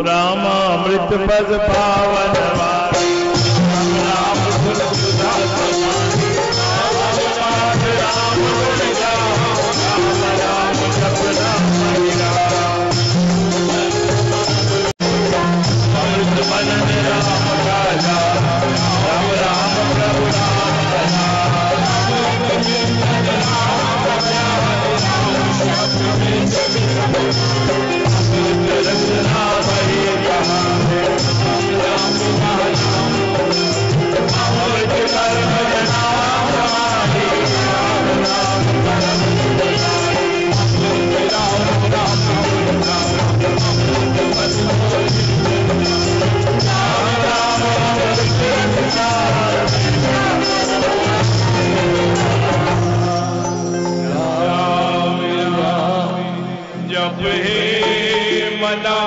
रामामृत पद पावन वाणी राम गुण सुधामानी राम राम गुण गाओ राम राम जप राम हरि राम अमृत मनन राम राजा राम राम प्रभु रचना भरी जब हे मना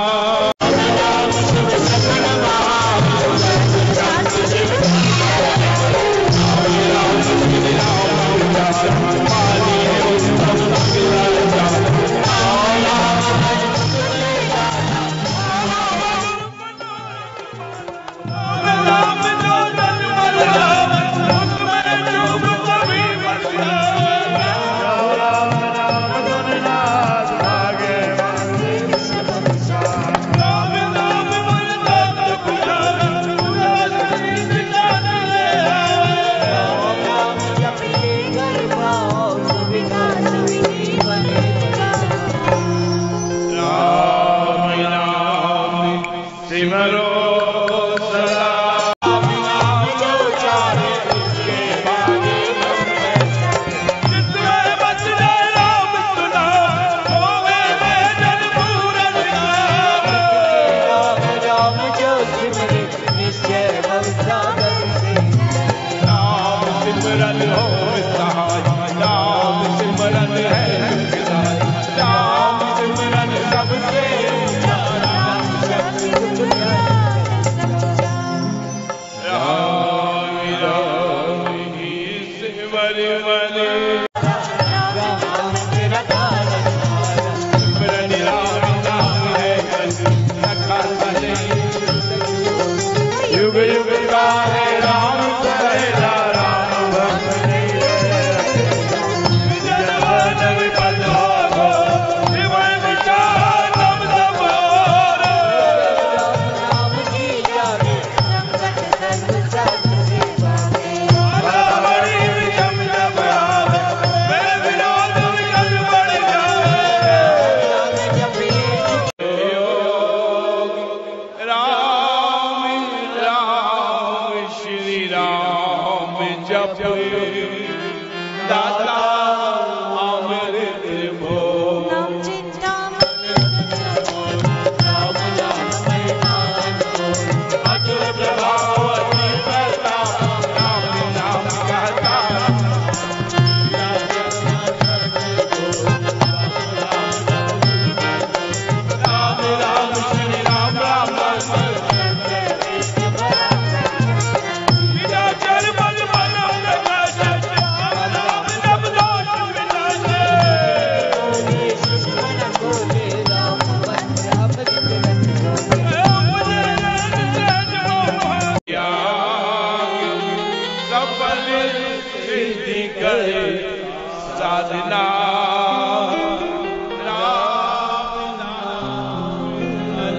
साधना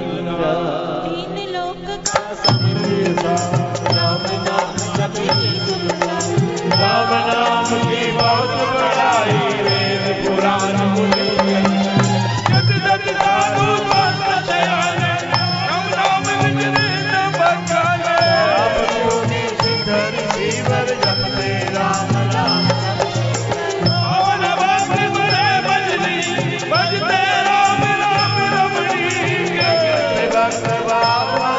तीन लोक का समझा राम नाम जपी तुमका राम नाम की बहुत बड़ाई वेद पुराण मुनि जग जग साधु संत दयाले राम नाम विचरे न बचाले आप जोनि सिद्धर जीवर जपते राम नाम पवन बाबे बड़े बजनी बजते राम राम रमणी के भक्त बाबा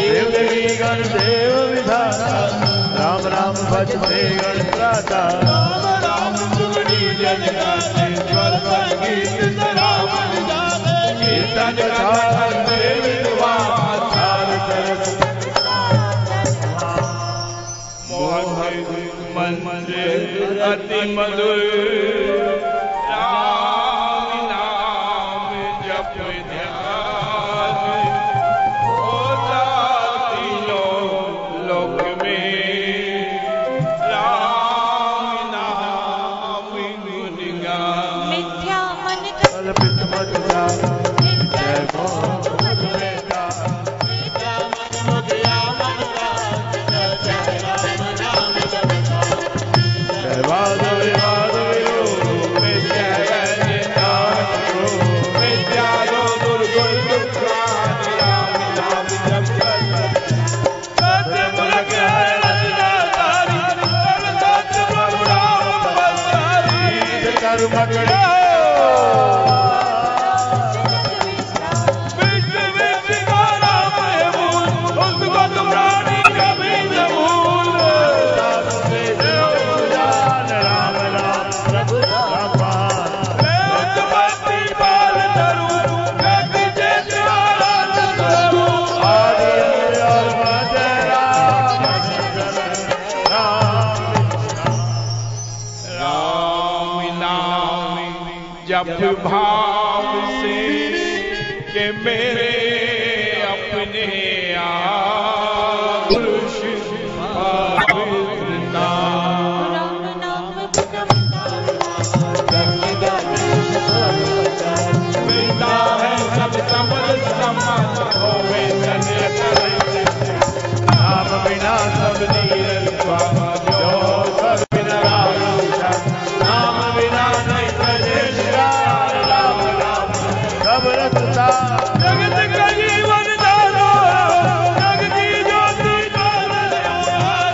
देव विधाता राम राम भजते गण त्राता राम राम सुगड़ी जन गाते स्वर संगीत राम गाते कीर्तन गाते विद्वान सार तरफ मोहन मंदिर अति मधुर राम नाम जप ध्यान होता तीनों लोक में राम नाम गुणगान मिथ्या मन का कल्पित मत जा जय मोहन मिथ्या मन मुझया मन का जय राम नाम जपता जय वादवी वादवी मिथ्या ज्ञान मिथ्या जो दुर्गुण दुष्प्राण राम नाम जप सत्य मुलक है रचना तारी सत्य प्रभु राम बसारी कर्म करो विश्व विश्व का राम है मूल उसको तुम रानी कभी न भूल राम राम प्रभु राम भक्ति पाल धरू व्यक्ति जैसे आनंद धरू आदि और मध्य राम राम नाम जप भाव से के मेरे अपने आप पुरुष पवित्र नाम राम नाम मिलता है सब समझ समझ होवे धन्य राम बिना सब नीरज बाबा जो सब बिना राम बिना नहीं सजे राम राम सब रसता जगत का जीवन दानो जगती ज्योति दानो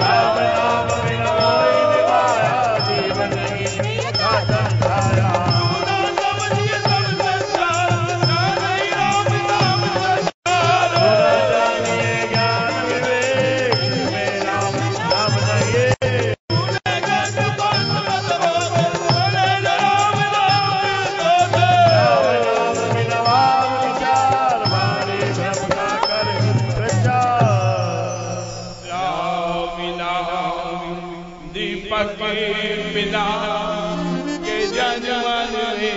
राम नाम बिना कोई निभाया जीवन की साधन धारा समझिए सब संसार नहीं राम नाम संसार जानिए ज्ञान विवेक में राम नाम नहीं दीपक के बिना के जनमन रहे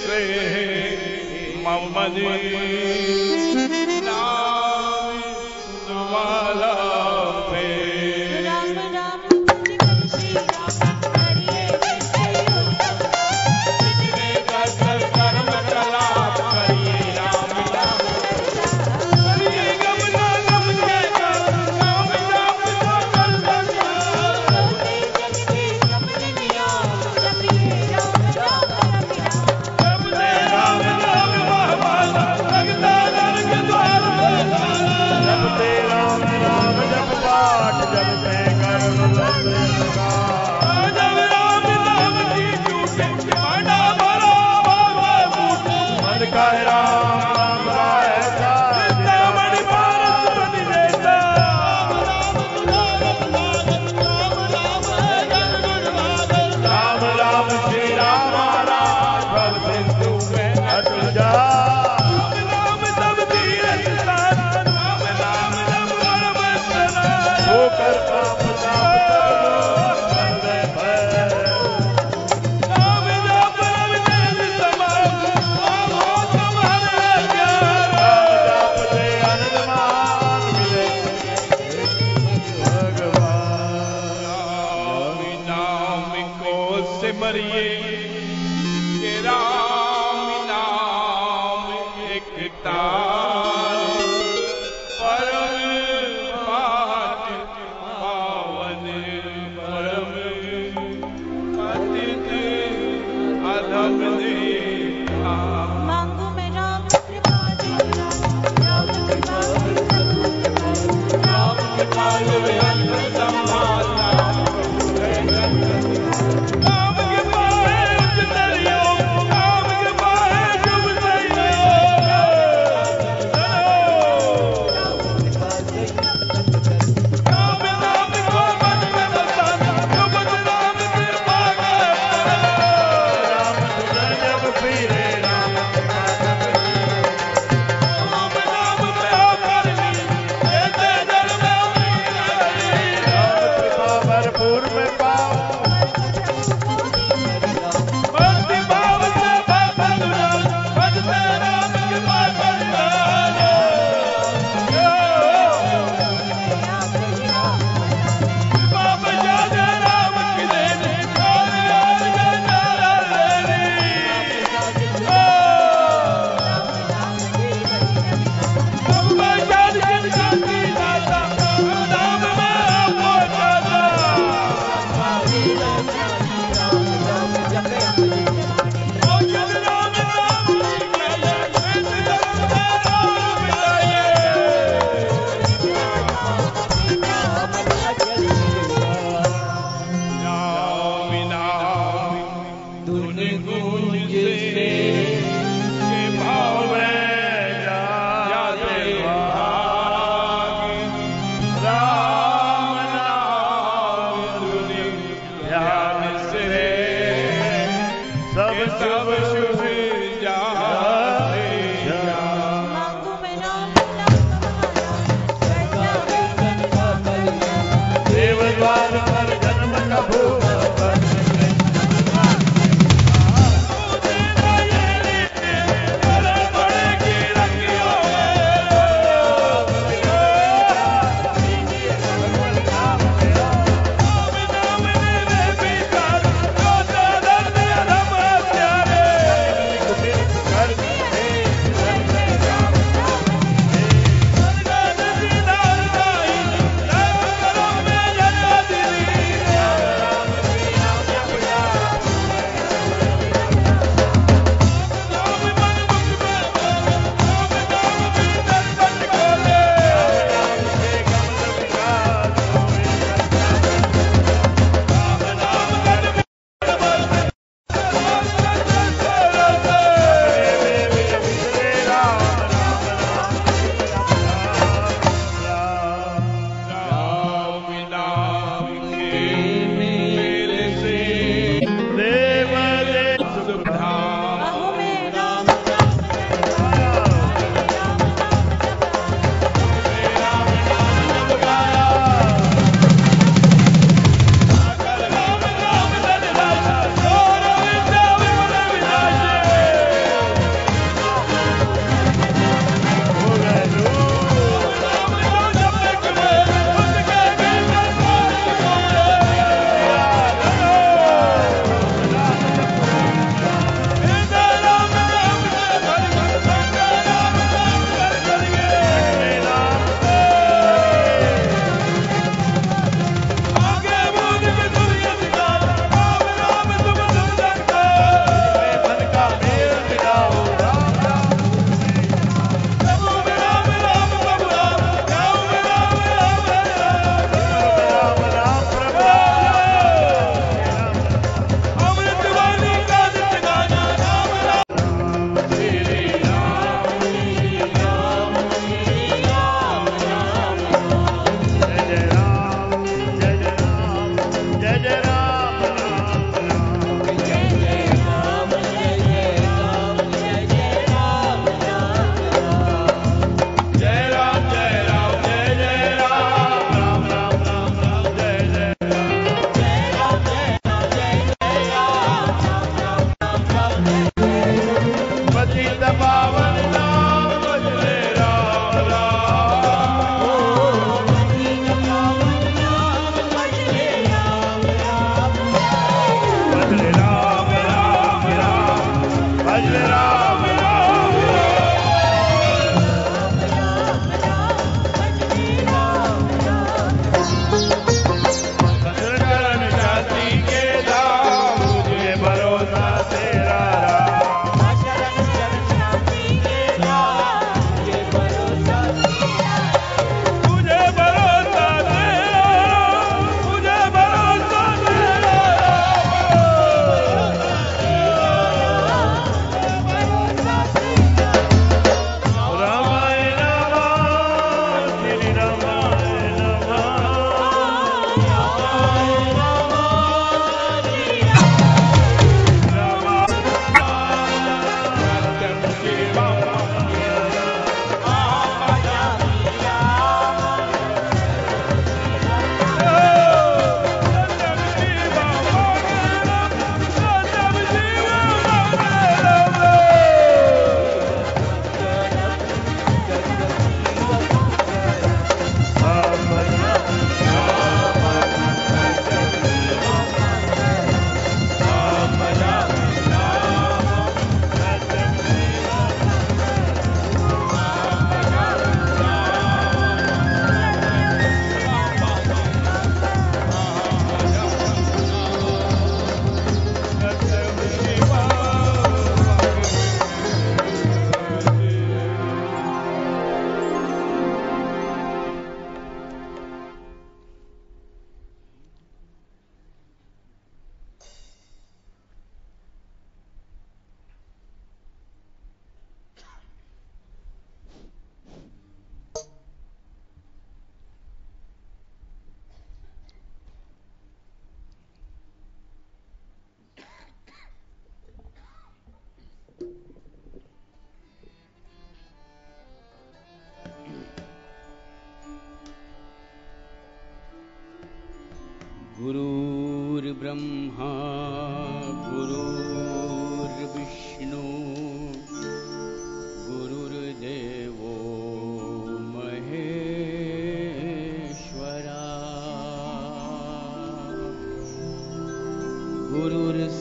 से मोहम्मद नाम वाला पे राम राम श्री राम हरिये कर्म कला करिए राम नाम करिए गम ना गम के राम नाम जब से राम नाम महमाना लगता नरक द्वार जब से राम नाम जब पाठ जब से कर्म लगा जब राम नाम की झूठे माना भरा बाबा बूटे मन का राम ऐसा मणि पारस बन देता राम राम श्री राम महाराज भव सिंधु में अटल जा राम नाम सब तीरथ स्थान राम नाम जब परम स्नान होकर पाप ताप सब भय राम जप परम तेज समान राम हो कि राम नाम एक तार परम पावन परम पतित अधम देखा। मांगो मैं राम कृपा राम कृपा राम कृपा वे अंत संभालना राम के पाए उतरियो राम के पाए शुभ सैयो राम नाम को मन में बसाना शुभ राम कृपा राम जब फिरे राम नाम में आकर ली जैसे जल में कृपा भरपूर में पाओ भक्ति भाव से भगवान भजते राम कृपा कृपा बजा दे राम की देने और याद जरा लेनी सब बजा दे शांति दाता नाम में आपको दाता ओ जब राम नाम मिलाए ऐसे जन्म में राम मिलाए राम नाम धुन गूंज से के भाव में जाते भाग राम नाम धुन ध्यान से सब शुभ जाते मांगो मैं राम देव द्वार पर जन्म का भोग राम नाम के मेरे से देव देव सुख धाम मांगो मैं राम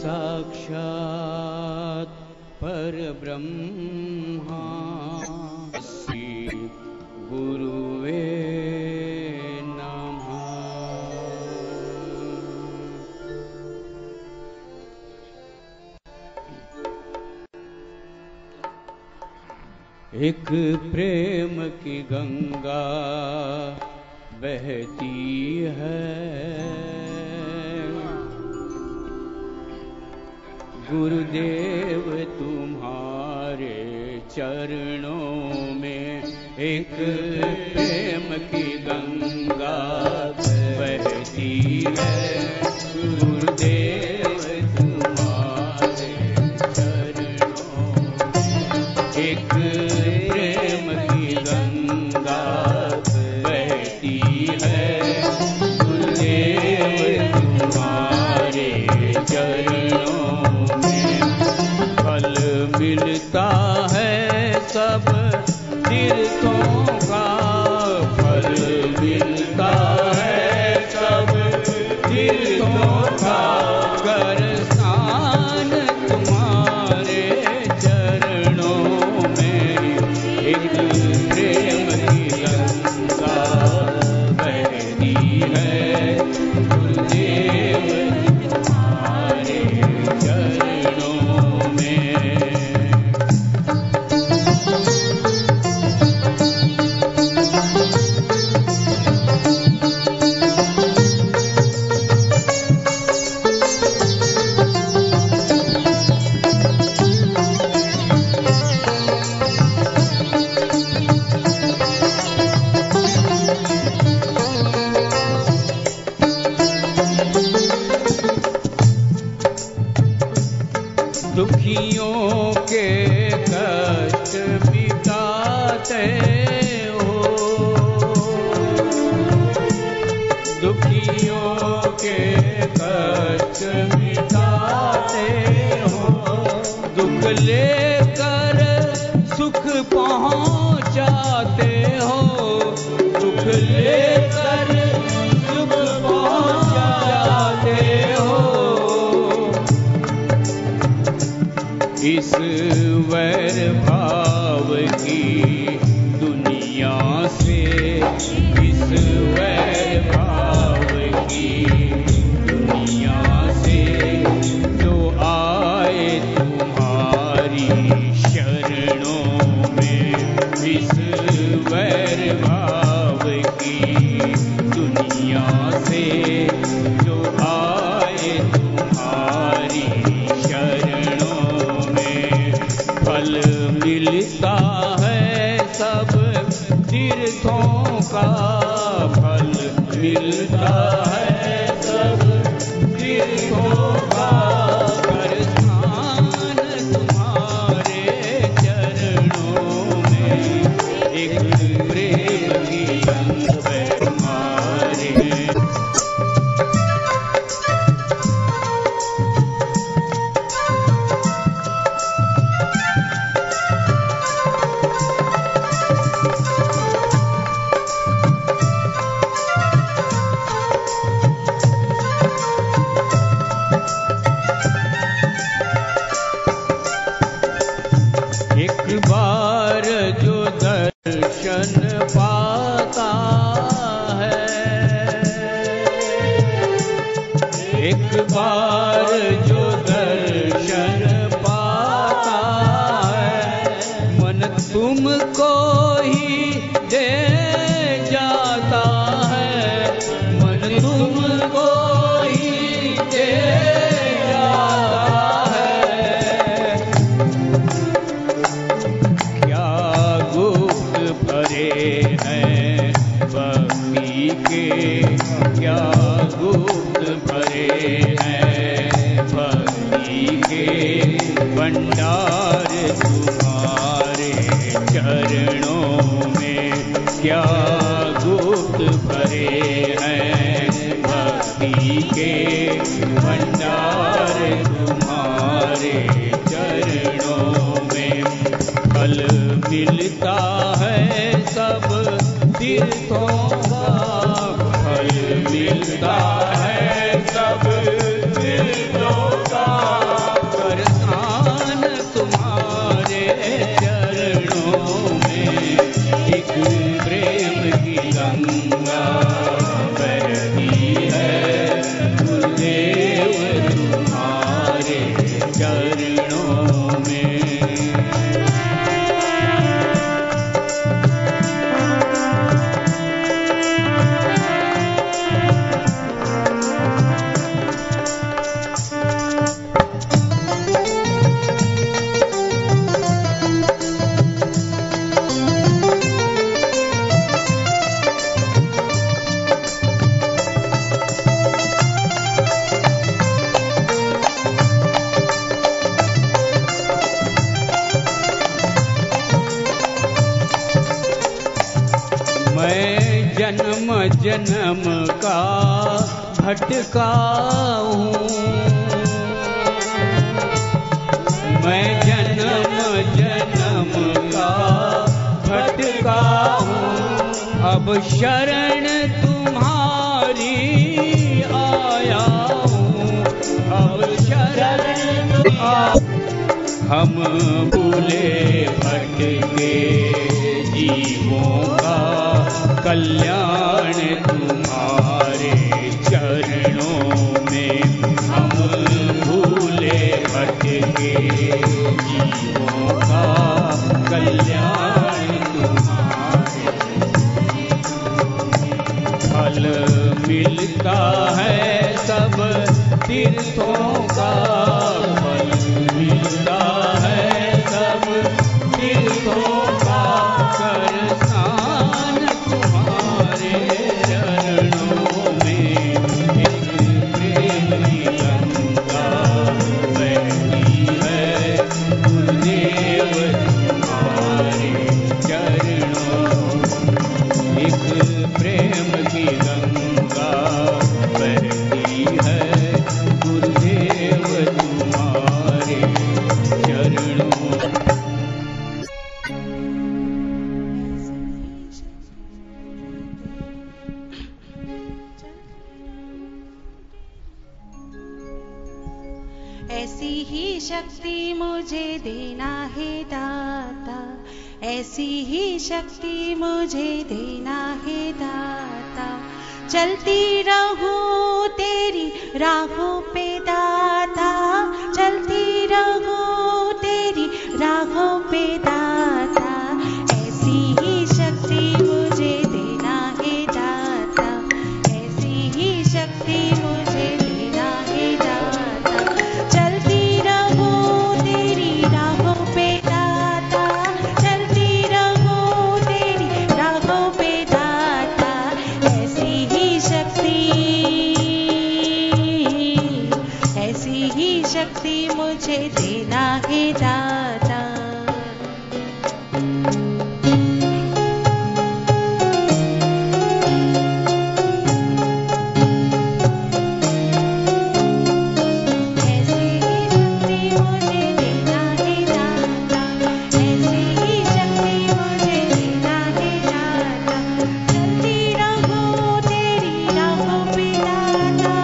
साक्षात् परब्रह्मा तस्मै गुरुवे नमः। एक प्रेम की गंगा बहती है, गुरुदेव तुम्हारे चरणों में। एक प्रेम की गंगा बहती है, गुरुदेव तुम्हारे चरणों में। एक प्रेम की गंगा बहती है, गुरुदेव तुम्हारे चरणों में। फल मिलता है सब तीर्थों का, फल मिलता है सब तीर्थों का। कर स्नान तुम्हारे चरणों में। एक प्रेम की गंगा बहती है, गुरुदेव तुम्हारे चरणों में। दुखियों के कष्ट मिटाते हो, दुखियों के कष्ट मिटाते हो। दुख लेकर सुख पहुँचाते हो, दुख लेकर सुख पहुँचाते हो। इस वैर भाव की दुनिया से, इस वैर भाव की दुनिया से जो आए तुम्हारी शरणों में। इस वैर भाव की दुनिया से जो आए तुम्हारी शरणों में। फल मिलता है सब तीर्थों का, फल मिलता है सब तीर्थों का। कर स्नान तुम्हारे चरणों में। एक प्रेम की गंगा तुम्हारे। एक बार जो दर्शन पाता है, एक बार जो दर्शन पाता है, मन तुमको ही दे जाता है, मन तुमको ही दे जाता है। क्या गुप्त भरे हैं भक्ति के, क्या गुप्त भरे हैं भक्ति के भंडार तुम्हारे चरणों में। क्या गुप्त भरे हैं भक्ति के भंडार तुम्हारे चरणों में। फल मिलता है सब तीर्थों का, फल मिलता है सब तीर्थों का। जन्म का भटका हूँ, मैं जन्म जन्म का भटका हूँ। अब शरण तुम्हारी आया हूँ, अब शरण हम भूले भटके जीवों का कल्याण तुम्हारे चरणों में। हम भूले भटके जीवों का कल्याण तुम्हारे। फल मिलता है सब तीर्थों का, फल मिलता है सब तीर्थों का। कर स्नान तुम्हारे चरणों में, एक प्रेम की गंगा बहती है गुरुदेव तुम्हारे चरणों। एक प्रेम की गंगा बहती है गुरुदेव तुम्हारे चरणों। ऐसी ही शक्ति मुझे देना है दाता, ऐसी ही शक्ति मुझे देना है दाता। चलती रहूं तेरी राहों पे दाता, चलती रहूं तेरी राहों पे दाता। ऐसी ही शक्ति मुझे देना है दाता, ऐसी ही शक्ति मुझे देना है दाता। चलती रहूं तेरी राहों पे दाता, चलती रहूं तेरी राहों पे दाता। ऐसी ही शक्ति मुझे देना है दाता। ऐसी ही शक्ति मुझे देना है दाता, ऐसी ही शक्ति मुझे देना है दाता। चलती रहूं तेरी राहों पे दाता,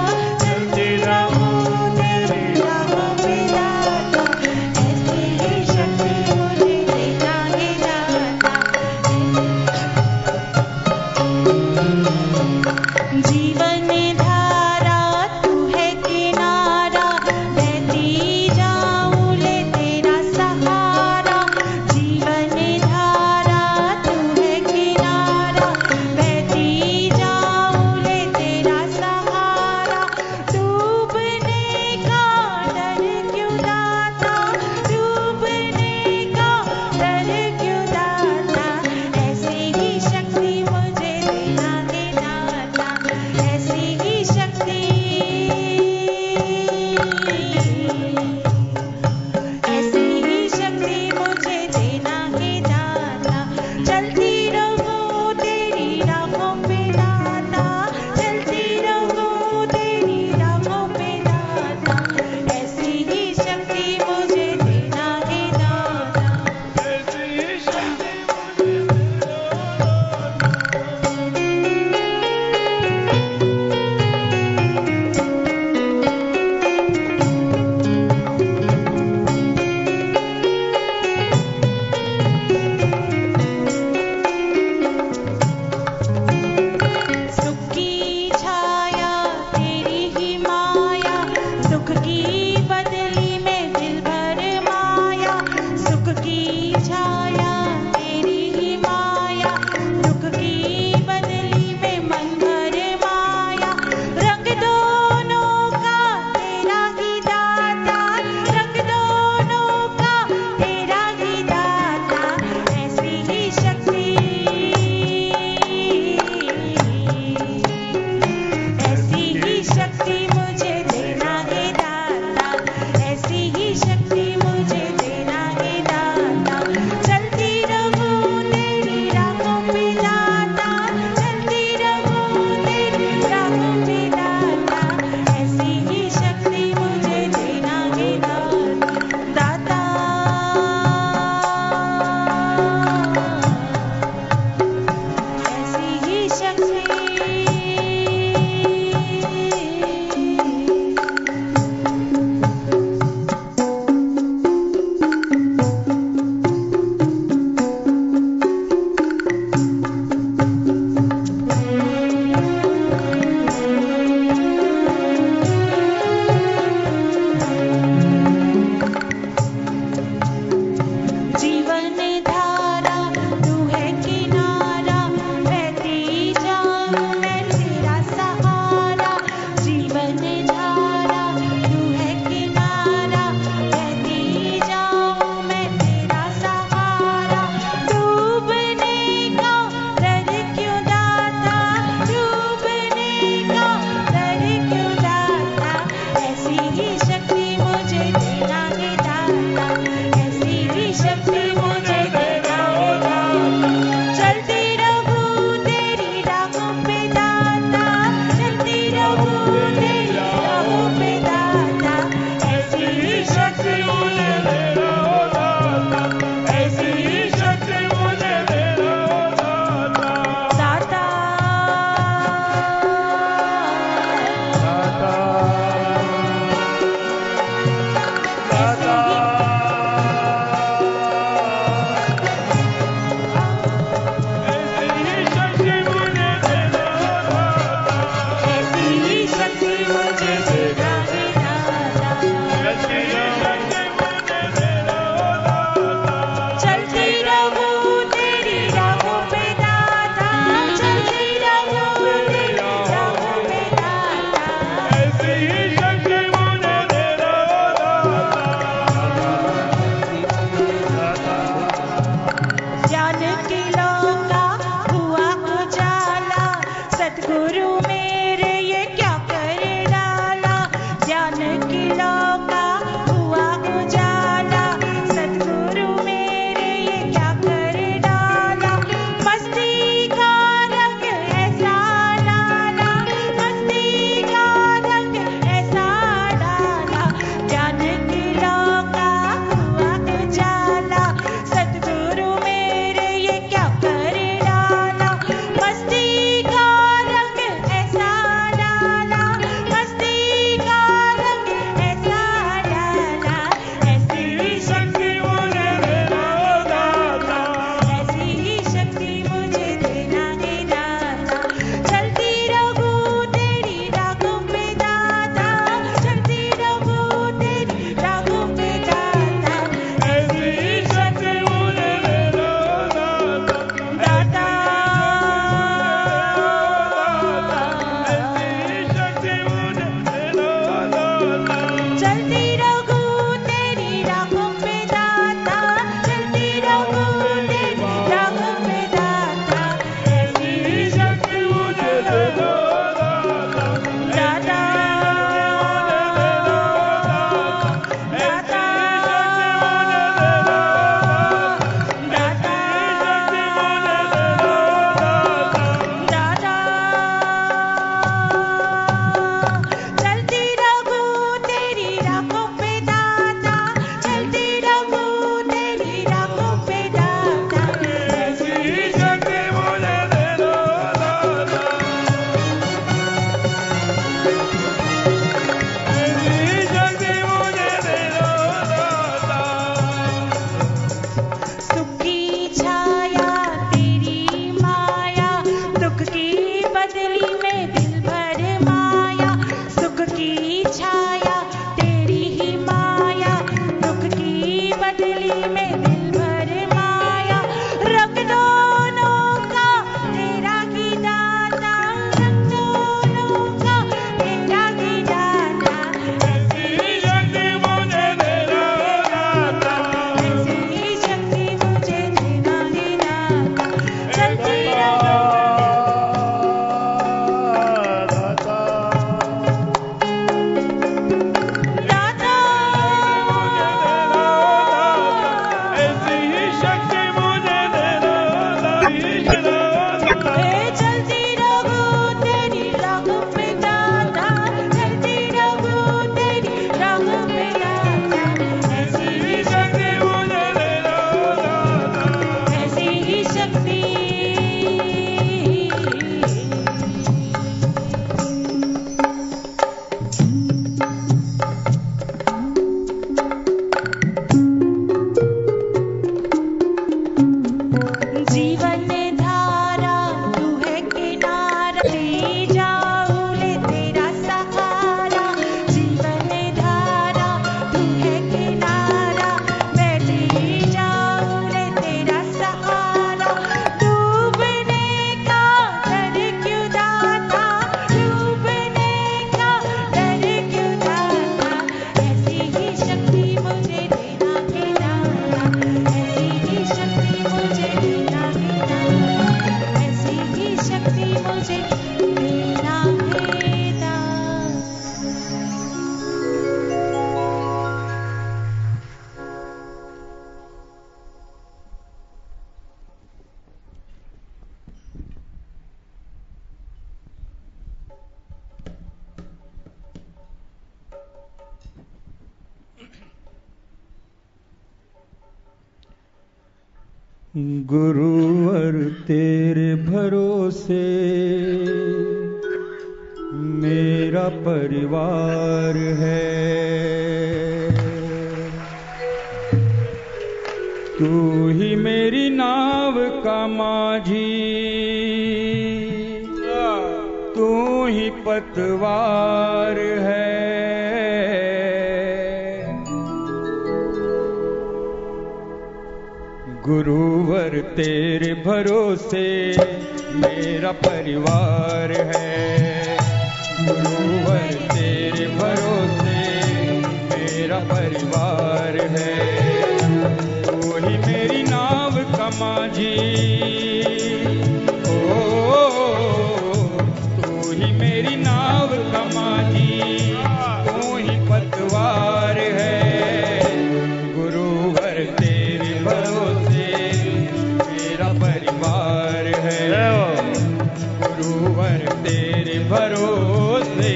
चलती रहूं तेरी राहों पे दाता। ऐसी ही शक्ति गुरुवर तेरे भरोसे मेरा परिवार है। तू ही मेरी नाव का माझी, तू ही पतवार है। गुरुवर तेरे भरोसे मेरा परिवार है। गुरुवर तेरे भरोसे मेरा परिवार है। तू ही मेरी नाव का माझी, तू ही मेरी नाव का माझी, तू ही पतवार है। गुरुवर तेरे भरोसे मेरा परिवार है। गुरुवर तेरे भरोसे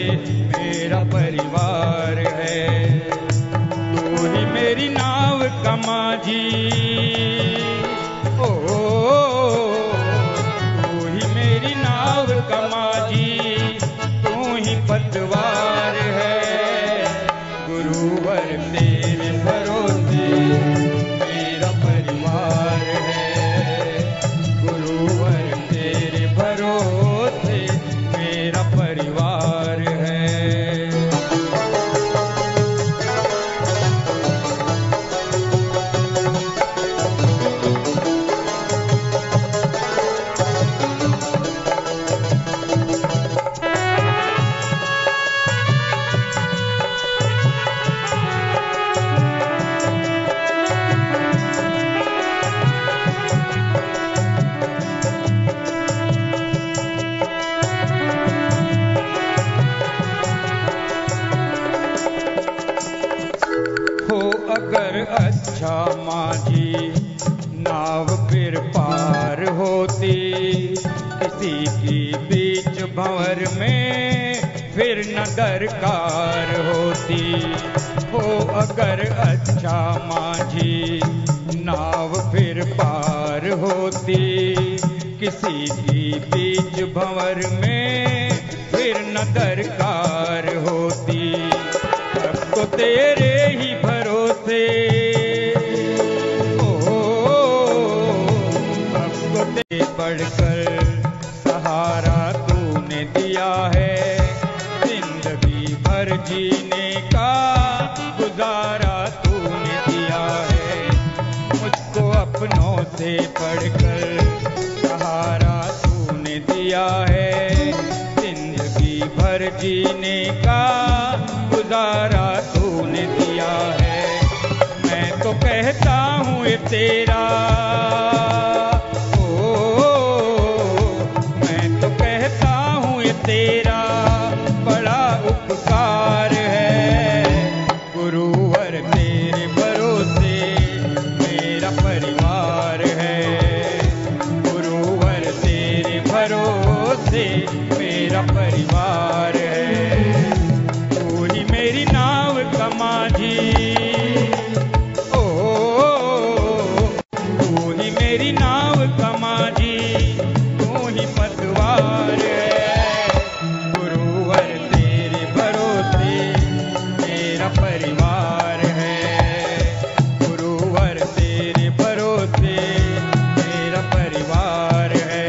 मेरा परिवार है। तू ही मेरी नाव का माझी, तू ही मेरी नाव का माझी, तू ही पतवार है। गुरुवर तेरे भरोसे मेरा परिवार है। गुरुवर तेरे भरोसे मेरा परिवार है। अगर अच्छा माझी नाव फिर पार होती, किसी की बीच भंवर में फिर न दरकार होती। हो अगर अच्छा माझी नाव फिर पार होती, किसी की बीच भंवर में फिर न दरकार होती। अब तो तेरे ही भरोसे, अब तो तेरे बढ़कर सहारा तूने दिया है। जिंदगी भर जीने का गुजारा तूने दिया है। मुझको अपनों से बढ़कर सहारा तूने दिया है। जिंदगी भर जीने का गुजारा तूने दिया है। मैं तो कहता हूँ ये तेरा, मैं तो कहता हूँ ये तेरा बड़ा उपकार है। गुरुवर तेरे भरोसे मेरा परिवार है। गुरुवर तेरे भरोसे मेरा परिवार है। तू ही मेरी नाव का माझी, तू ही मेरी नाव का माझी, तू ही पतवार है। गुरुवर तेरे भरोसे मेरा परिवार है। गुरुवर तेरे भरोसे मेरा परिवार है।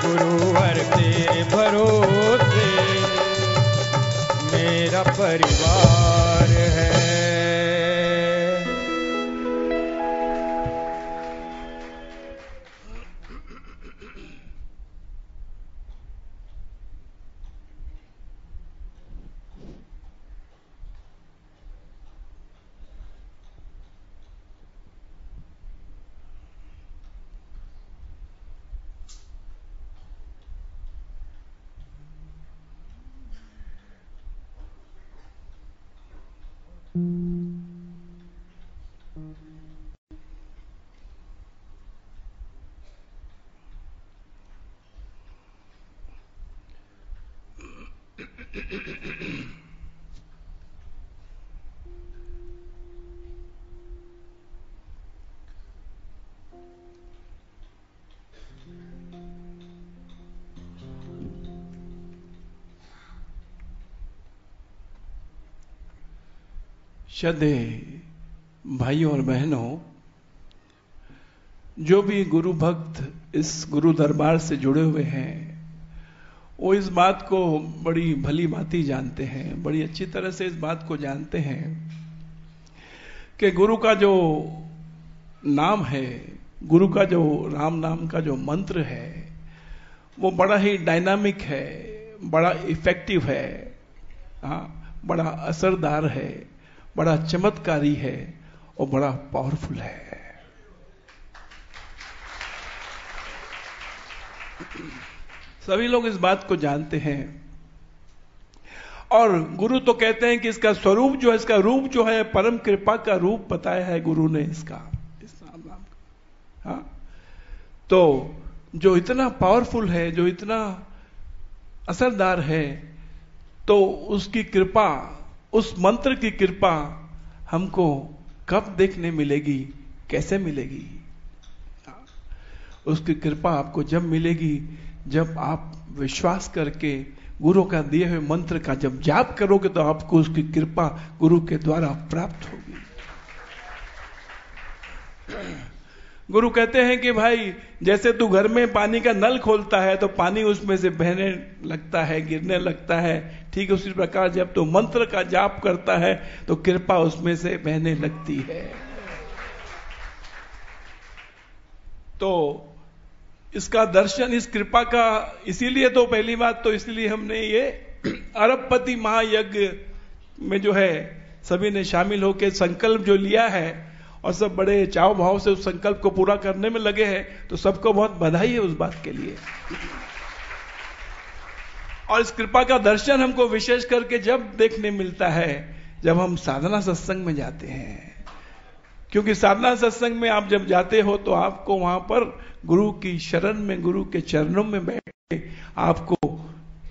गुरुवर तेरे भरोसे मेरा परिवार है। श्रद्धे भाइयों और बहनों, जो भी गुरु भक्त इस गुरु दरबार से जुड़े हुए हैं वो इस बात को बड़ी भली भांति जानते हैं, बड़ी अच्छी तरह से इस बात को जानते हैं कि गुरु का जो नाम है, गुरु का जो राम नाम का जो मंत्र है वो बड़ा ही डायनामिक है, बड़ा इफेक्टिव है, बड़ा असरदार है, बड़ा चमत्कारी है और बड़ा पावरफुल है। सभी लोग इस बात को जानते हैं और गुरु तो कहते हैं कि इसका स्वरूप जो है, इसका रूप जो है, परम कृपा का रूप बताया है गुरु ने इसका, इस नाम का। हाँ, तो जो इतना पावरफुल है, जो इतना असरदार है, तो उसकी कृपा, उस मंत्र की कृपा हमको कब देखने मिलेगी, कैसे मिलेगी? उसकी कृपा आपको जब मिलेगी जब आप विश्वास करके गुरु का दिए हुए मंत्र का जब जाप करोगे तो आपको उसकी कृपा गुरु के द्वारा प्राप्त होगी। गुरु कहते हैं कि भाई जैसे तू घर में पानी का नल खोलता है तो पानी उसमें से बहने लगता है, गिरने लगता है, ठीक उसी प्रकार जब तू मंत्र का जाप करता है तो कृपा उसमें से बहने लगती है। तो इसका दर्शन, इस कृपा का, इसीलिए तो पहली बात तो इसलिए हमने ये अरबपति महायज्ञ में जो है सभी ने शामिल होकर संकल्प जो लिया है और सब बड़े चाव भाव से उस संकल्प को पूरा करने में लगे हैं, तो सबको बहुत बधाई है उस बात के लिए। और इस कृपा का दर्शन हमको विशेष करके जब देखने मिलता है जब हम साधना सत्संग में जाते हैं, क्योंकि साधना सत्संग में आप जब जाते हो तो आपको वहां पर गुरु की शरण में, गुरु के चरणों में बैठ के आपको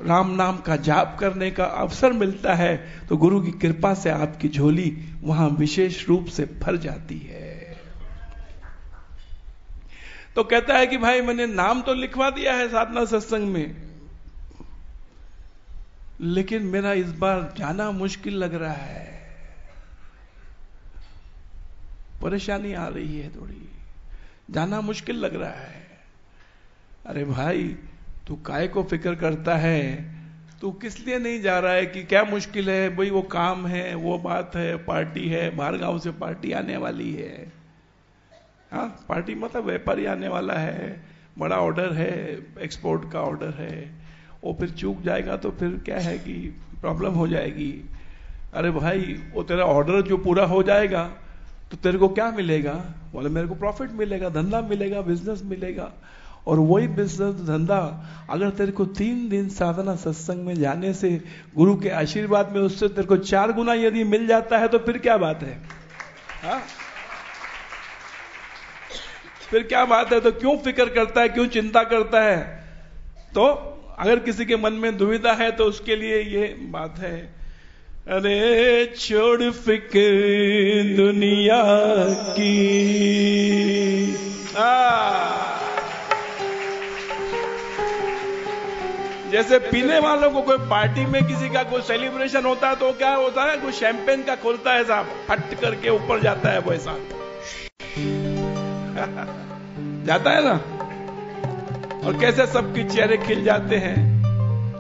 राम नाम का जाप करने का अवसर मिलता है, तो गुरु की कृपा से आपकी झोली वहां विशेष रूप से भर जाती है। तो कहता है कि भाई मैंने नाम तो लिखवा दिया है साधना सत्संग में, लेकिन मेरा इस बार जाना मुश्किल लग रहा है, परेशानी आ रही है, थोड़ी जाना मुश्किल लग रहा है। अरे भाई तू काय को फिक्र करता है, तू किस लिए नहीं जा रहा है, कि क्या मुश्किल है भाई? वो काम है, वो बात है, पार्टी है, बाहर गांव से पार्टी आने वाली है। हाँ, पार्टी मतलब व्यापारी आने वाला है, बड़ा ऑर्डर है, एक्सपोर्ट का ऑर्डर है, वो फिर चूक जाएगा तो फिर क्या है कि प्रॉब्लम हो जाएगी। अरे भाई वो तेरा ऑर्डर जो पूरा हो जाएगा तो तेरे को क्या मिलेगा? बोले मेरे को प्रॉफिट मिलेगा, धंधा मिलेगा, बिजनेस मिलेगा। और वही बिजनेस, धंधा अगर तेरे को 3 दिन साधना सत्संग में जाने से गुरु के आशीर्वाद में उससे तेरे को 4 गुना यदि मिल जाता है तो फिर क्या बात है? हाँ, फिर क्या बात है? तो क्यों फिक्र करता है, क्यों चिंता करता है? तो अगर किसी के मन में दुविधा है तो उसके लिए ये बात है, अरे छोड़ फिक्र दुनिया की, जैसे पीने वालों को कोई पार्टी में किसी का कोई सेलिब्रेशन होता है तो क्या होता है, कोई शैंपेन का खोलता है साहब, हट करके ऊपर जाता है, वैसा जाता है ना, और कैसे सबके चेहरे खिल जाते हैं,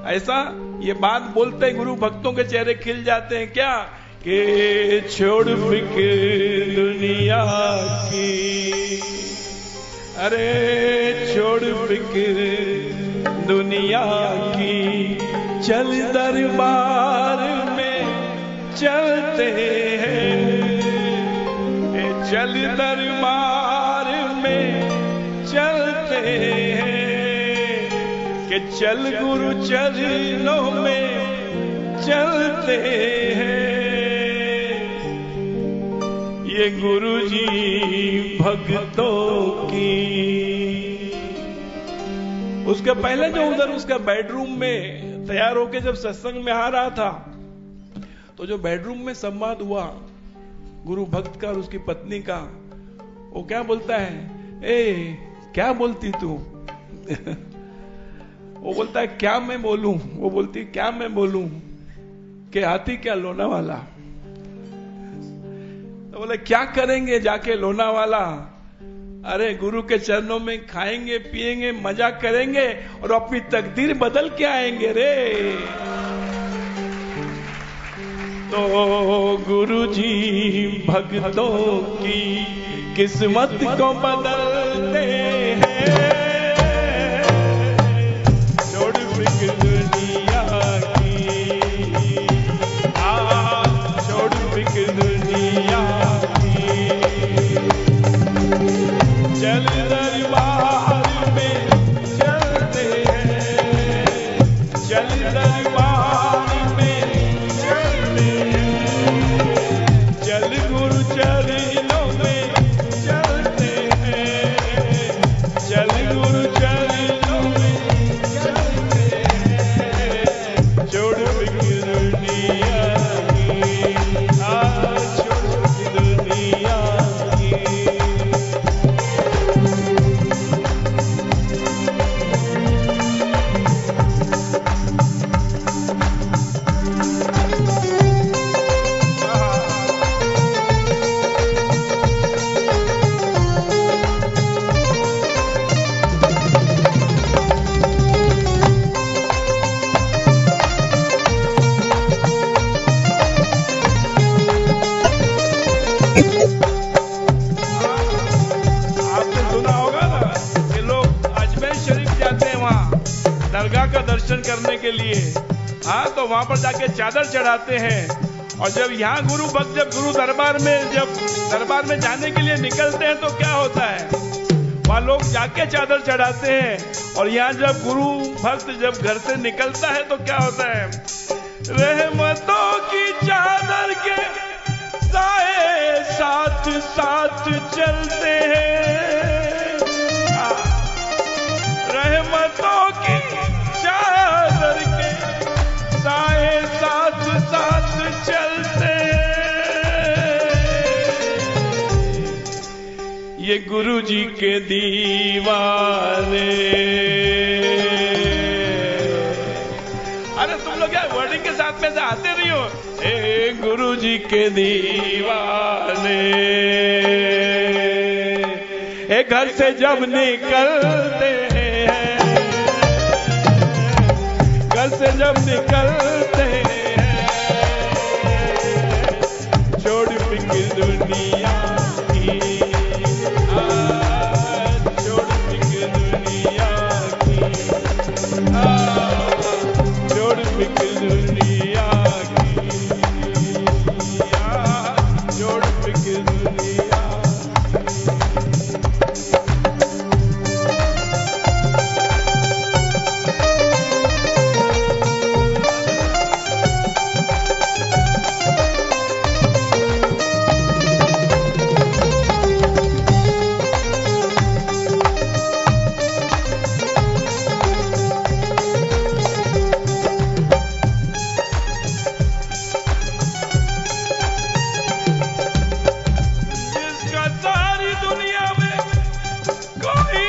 ऐसा ये बात बोलते हैं गुरु भक्तों के चेहरे खिल जाते हैं। क्या कि छोड़ फिक्र दुनिया की, अरे छोड़ फिक्र दुनिया की, चल दरबार में चलते हैं, चल दरबार में चलते हैं, कि चल गुरु चरणों में चलते हैं, ये गुरु जी भक्तों की। उसके पहले जो उधर उसका बेडरूम में तैयार होके जब सत्संग में आ रहा था, तो जो बेडरूम में संवाद हुआ गुरु भक्त का और उसकी पत्नी का, वो क्या बोलता है, ए क्या बोलती तू? वो बोलता है क्या मैं बोलूं? वो बोलती क्या मैं बोलूं कि हाथी क्या लोना वाला। तो बोले क्या करेंगे जाके लोनावाला? अरे गुरु के चरणों में खाएंगे पिएंगे मजा करेंगे और अपनी तकदीर बदल के आएंगे रे। तो गुरु जी भक्तों की किस्मत को बदलते हैं। छोड़ फिक्र दुनिया की, छोड़ फिक्र दुनिया की, चल दरबार में चलते हैं, चल दरबार में चलते हैं, चल गुरु चरणों में चलते हैं, चल गुरु चरणों में चलते हैं। छोड़ फिक्र दुनिया की, छोड़ फिक्र दुनिया की। आपने सुना होगा ना कि लोग अजमेर शरीफ जाते हैं वहाँ दरगाह का दर्शन करने के लिए। हाँ, तो वहां पर जाके चादर चढ़ाते हैं। और जब यहाँ गुरु भक्त जब गुरु दरबार में जाने के लिए निकलते हैं तो क्या होता है? वहाँ लोग जाके चादर चढ़ाते हैं। और यहाँ जब गुरु भक्त जब घर से निकलता है तो क्या होता है? रहमतों की चादर के साए साथ साथ चलते हैं। रहमतों की चादर के साए साथ साथ चलते हैं। ये गुरु जी के दीवाने। अरे तुम लोग क्या वर्डिंग के साथ में से आते नहीं हो? ए गुरु जी के दीवाने, ए घर से जब निकलते हैं, घर से जब निकलते हैं, छोड़ फिक्र दुनिया की, छोड़ फिक्र दुनिया की, छोड़ फिक्र दुनिया की, छोड़ फिक्र दुनिया। जिसका सारी दुनिया में कोई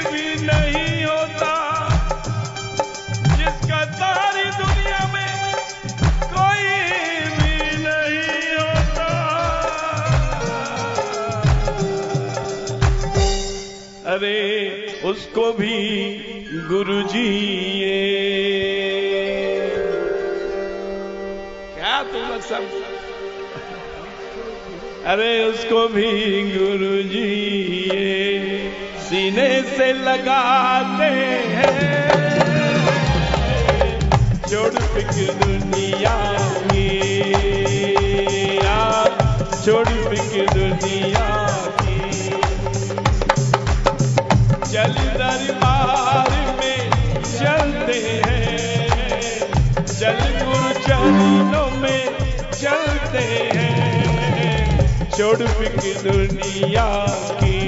भी नहीं होता, जिसका सारी दुनिया में कोई भी नहीं होता। अरे उसको भी गुरु जी क्या तुम लोग सब, अरे उसको भी गुरु जी सीने से लगाते हैं। छोड़ फिक्र दुनिया की, छोड़ फिक्र दुनिया की, चल दरबार में चलते हैं, चल गुरु चरणों में चलते हैं। छोड़ फिक्र दुनिया की,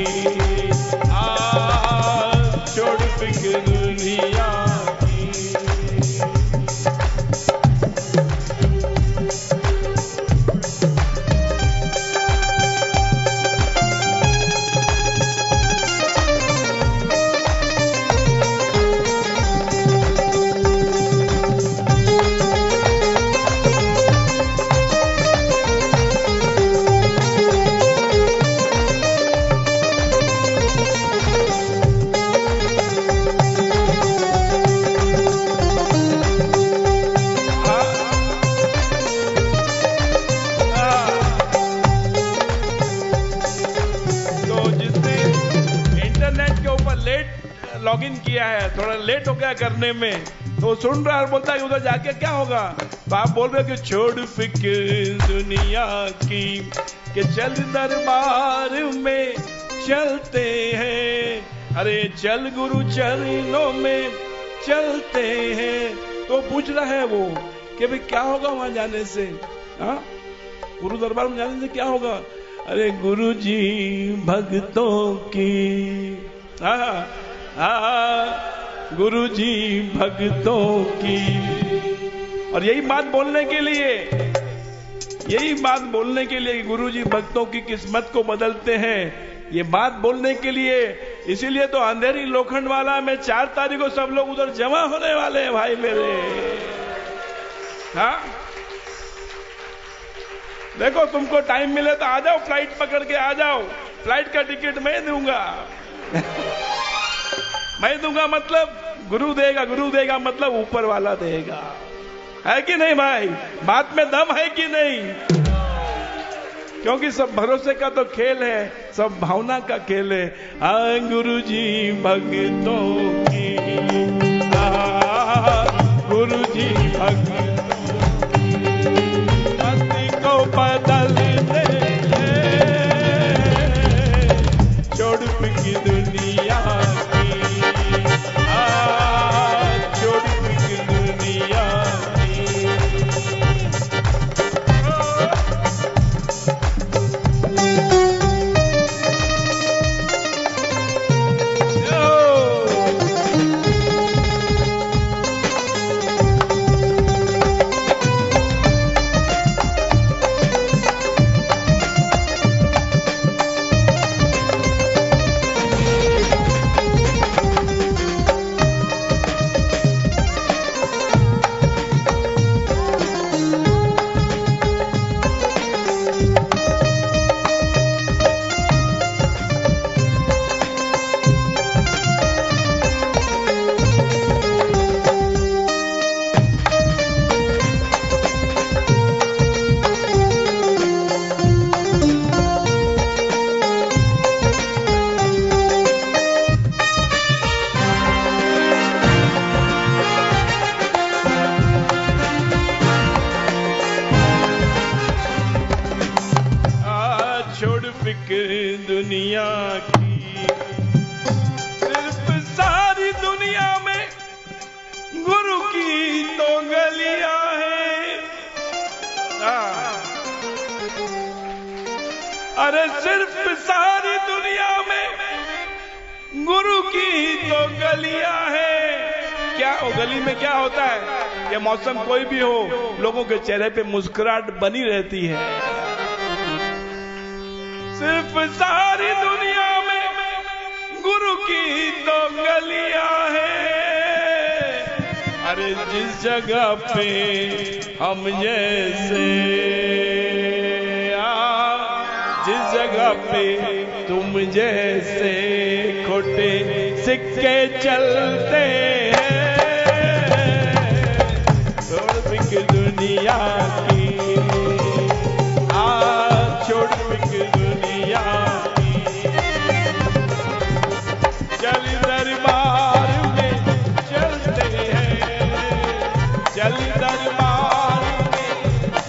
छोड़ फिक्र दुनिया की। थोड़ा लेट हो गया करने में, तो वो सुन रहा है और बोलता है कि उधर जाके क्या होगा। तो आप बोल रहे हो कि छोड़ फिक्र दुनिया की, कि चल दरबार में चलते हैं, अरे चल गुरु चरणों में चलते हैं। तो पूछ रहा है वो कि भाई क्या होगा वहां जाने से, हाँ गुरु दरबार में जाने से क्या होगा। अरे गुरु जी भक्तों की, गुरु जी भक्तों की। और यही बात बोलने के लिए कि गुरु जी भक्तों की किस्मत को बदलते हैं, ये बात बोलने के लिए, इसीलिए तो अंधेरी लोखंड वाला में 4 तारीख को सब लोग उधर जमा होने वाले हैं भाई मेरे। हाँ देखो, तुमको टाइम मिले तो आ जाओ, फ्लाइट पकड़ के आ जाओ। फ्लाइट का टिकट मैं दूंगा। मैं दूंगा मतलब गुरु देगा मतलब ऊपर वाला देगा, है कि नहीं भाई? बात में दम है कि नहीं? क्योंकि सब भरोसे का तो खेल है, सब भावना का खेल है। गुरु जी भक्तों की, गुरु जी भक्तों को बदलते छोड़ फिक्र दुनिया की, छोड़ फिक्र दुनिया की। दुनिया की, सिर्फ सारी दुनिया में गुरु की तो गलियां हैं। अरे सिर्फ सारी दुनिया में गुरु की तो गलियां हैं। क्या वो गली में क्या होता है? ये मौसम कोई भी हो, लोगों के चेहरे पे मुस्कुराहट बनी रहती है। सिर्फ सारी दुनिया में गुरु की तो गलियां हैं। अरे जिस जगह पे हम जैसे, जिस जगह पे तुम जैसे खोटे सिक्के चलते हैं, छोड़ फिक्र दुनिया की, छोड़ फिक्र दुनिया की। चल दरबार में चलते हैं, चल दरबार में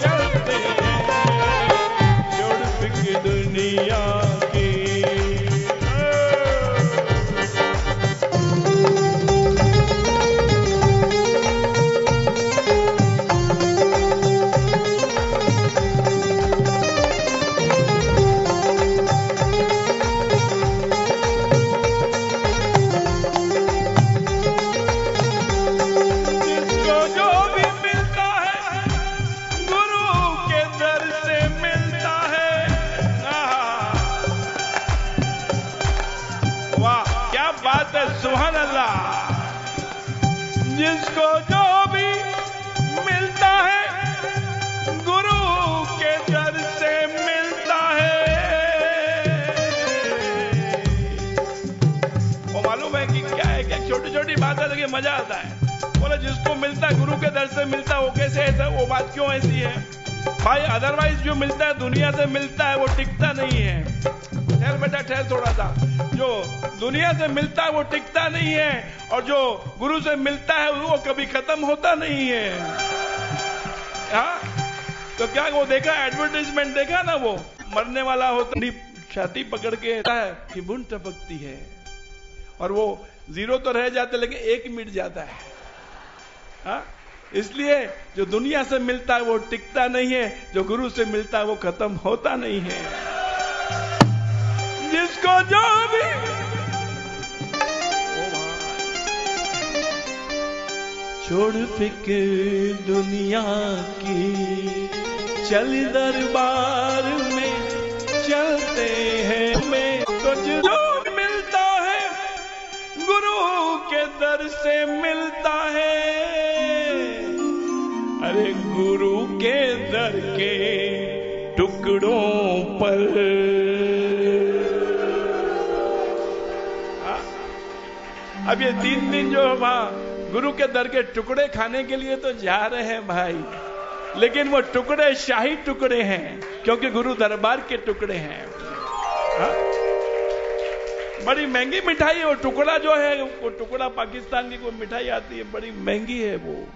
चलते हैं, छोड़ फिक्र दुनिया की। सुभान अल्लाह। जिसको जो भी मिलता है गुरु के दर से मिलता है। वो मालूम है कि क्या है, क्या छोटी छोटी बात है लेकिन मजा आता है। बोले जिसको मिलता है गुरु के दर से मिलता है, वो कैसे ऐसा, वो बात क्यों ऐसी है? भाई अदरवाइज जो मिलता है दुनिया से मिलता है वो टिकता नहीं है। ठहर बेटा ठहर थोड़ा सा। जो दुनिया से मिलता है वो टिकता नहीं है और जो गुरु से मिलता है वो कभी खत्म होता नहीं है। हाँ तो क्या वो देखा एडवर्टाइजमेंट देखा ना, वो मरने वाला होता छाती पकड़ के है कि बुन टपकती है और वो 0 तो रह जाते लेकिन 1 मिट जाता है। हाँ इसलिए जो दुनिया से मिलता है वो टिकता नहीं है, जो गुरु से मिलता है वो खत्म होता नहीं है। जिसको जो भी छोड़ फिक्र दुनिया की, चल दरबार में चलते हैं में, तो जो मिलता है गुरु के दर से मिलता है। अरे गुरु के दर के टुकड़ों पर अब ये 3 दिन जो वहां गुरु के दर के टुकड़े खाने के लिए तो जा रहे हैं भाई, लेकिन वो टुकड़े शाही टुकड़े हैं क्योंकि गुरु दरबार के टुकड़े हैं। हाँ? बड़ी महंगी मिठाई है वो टुकड़ा जो है, वो टुकड़ा पाकिस्तान की कोई मिठाई आती है बड़ी महंगी है, वो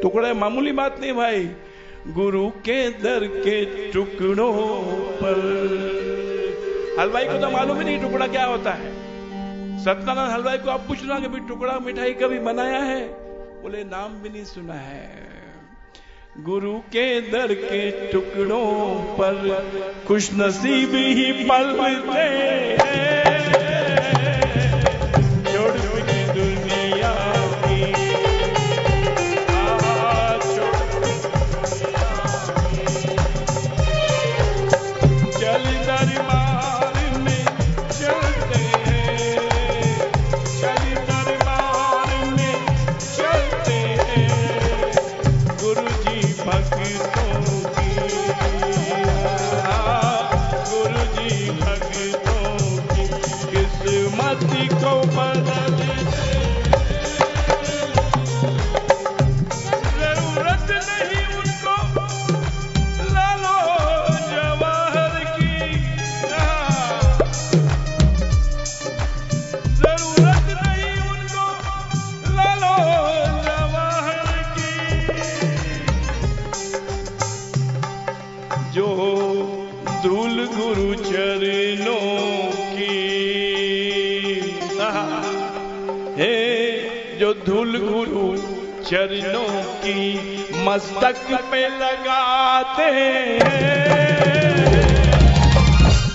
टुकड़ा मामूली बात नहीं भाई। गुरु के दर के टुकड़ों पर, हलवाई को तो मालूम ही नहीं टुकड़ा क्या होता है। सत्यनारायण हलवाई को आप पूछना कि भाई टुकड़ा मिठाई कभी बनाया है, बोले नाम भी नहीं सुना है। गुरु के दर के टुकड़ों पर खुश नसीब ही पलते हैं, छोड़ के दुनिया की, चल दरबार में चलते हैं, चल दरबार में चलते हैं, गुरु जी भक्तों की, गुरु जी भक्तों की किस्मत को बदल दे। जरूरत नहीं उनको लालो जवाहर की, जरूरत नहीं उनको लालो जवाहर की, जो धूल गुरु चरणों की है, जो धूल गुरु चरणों की मस्तक पे लगाते हैं,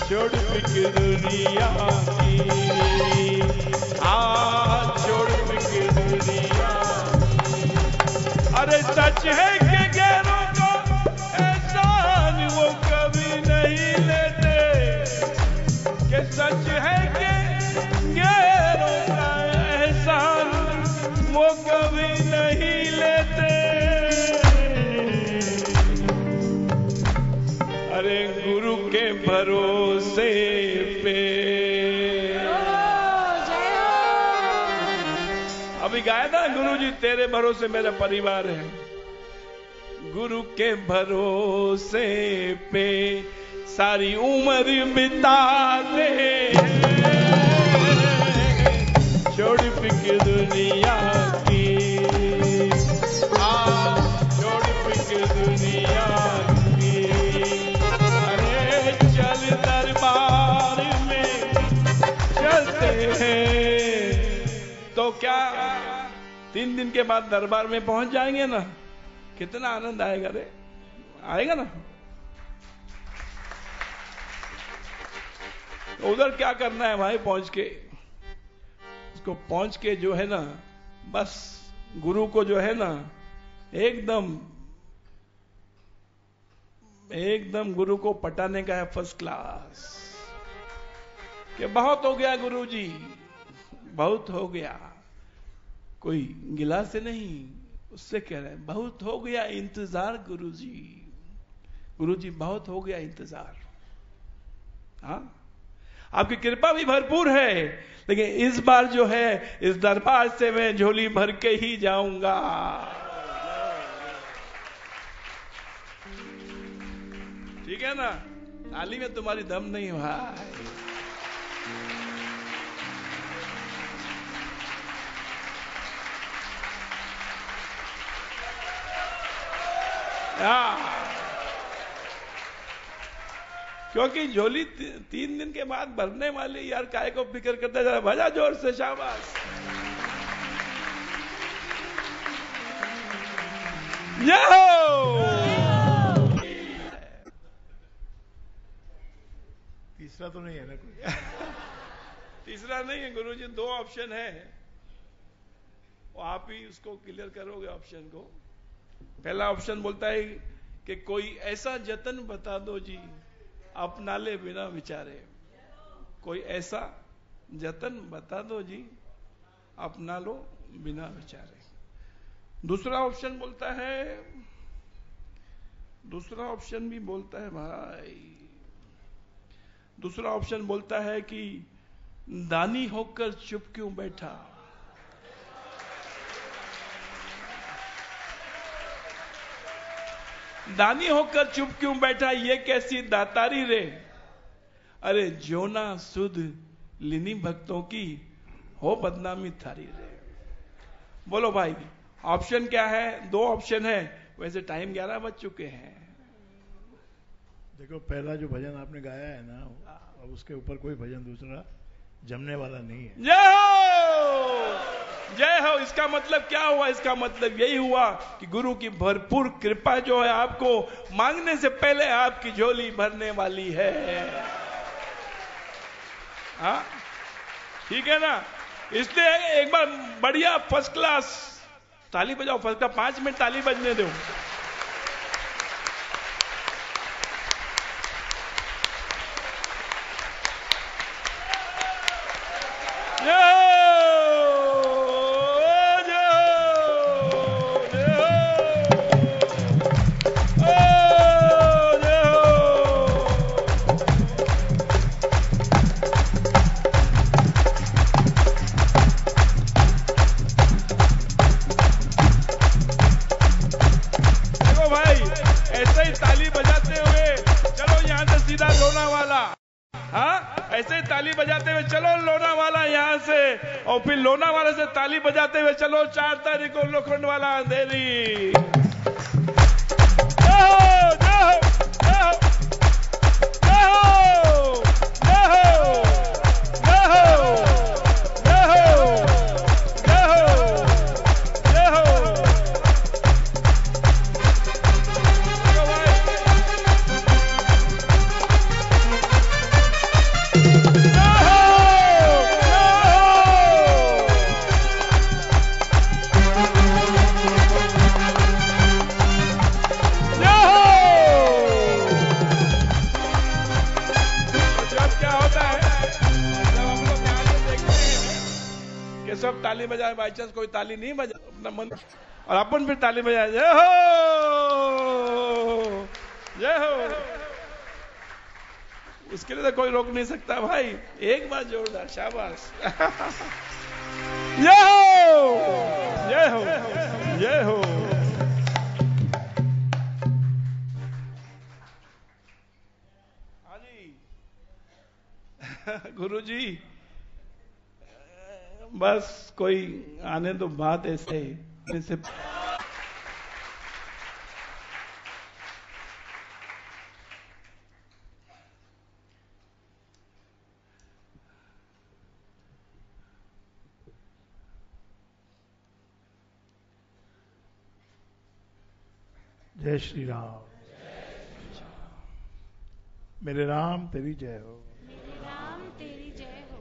छोड़ फिक्र दुनिया की, छोड़ फिक्र दुनिया की। अरे सच है कि गैरों का एहसान वो कभी नहीं लेते, कि सच है कि गैरों का एहसान वो कभी नहीं लेते। अरे गुरु के भरोसे पे, अभी गाया था गुरु जी तेरे भरोसे मेरा परिवार है, गुरु के भरोसे पे सारी उम्र बिता दे, छोड़ फिक्र दुनिया की, छोड़ फिक्र दुनिया की। अरे चल दरबार में चलते हैं, तो क्या 3 दिन के बाद दरबार में पहुंच जाएंगे ना, कितना आनंद आएगा रे, आएगा ना। तो उधर क्या करना है भाई, पहुंच के उसको पहुंच के जो है ना बस गुरु को जो है ना एकदम गुरु को पटाने का है फर्स्ट क्लास, कि बहुत हो गया गुरु जी, बहुत हो गया। कोई गिला से नहीं, उससे कह रहे हैं बहुत हो गया इंतजार गुरुजी, गुरुजी बहुत हो गया इंतजार। हाँ आपकी कृपा भी भरपूर है, लेकिन इस बार जो है इस दरबार से मैं झोली भर के ही जाऊंगा। ठीक है ना? ताली में तुम्हारी दम नहीं भाई। क्योंकि झोली 3 दिन के बाद भरने वाली, यार काहे को फिक्र करता, जरा भजा जोर से, शाबाश। जय हो। तीसरा तो नहीं है ना कोई? तीसरा नहीं है गुरुजी, 2 ऑप्शन है, वो आप ही उसको क्लियर करोगे ऑप्शन को। पहला ऑप्शन बोलता है कि कोई ऐसा जतन बता दो जी, अपना ले बिना विचारे। कोई ऐसा जतन बता दो जी, अपना लो बिना विचारे। दूसरा ऑप्शन बोलता है, दूसरा ऑप्शन भी बोलता है भाई, दूसरा ऑप्शन बोलता है कि दानी होकर चुप क्यों बैठा। दानी होकर चुप क्यों बैठा, ये कैसी दातारी रे। अरे जोना सुध लिनी भक्तों की, हो बदनामी थारी रे। बोलो भाई, ऑप्शन क्या है? 2 ऑप्शन है। वैसे टाइम 11 बज चुके हैं। देखो, पहला जो भजन आपने गाया है ना, अब उसके ऊपर कोई भजन दूसरा जमने वाला नहीं है। जय हो, जय हो। इसका मतलब क्या हुआ? इसका मतलब यही हुआ कि गुरु की भरपूर कृपा जो है आपको मांगने से पहले आपकी झोली भरने वाली है। हाँ, ठीक है ना? इसलिए एक बार बढ़िया फर्स्ट क्लास ताली बजाओ। फर्स्ट क्लास 5 मिनट ताली बजने दो। और फिर लोनावाला से ताली बजाते हुए चलो 4 तारीख को लोखंडवाला अंधेरी। सब ताली बजाए, बाई चांस कोई ताली नहीं बजा अपना मन, और अपन फिर ताली बजाए, जय हो जय हो। उसके लिए तो कोई रोक नहीं सकता भाई। एक बार जोरदार शाबाश। जय हो जय हो जय हो। हाँ जी गुरुजी, बस कोई आने तो बात ऐसे जैसे जय श्री राम। मेरे राम तेरी जय हो। मेरे राम तेरी जय हो।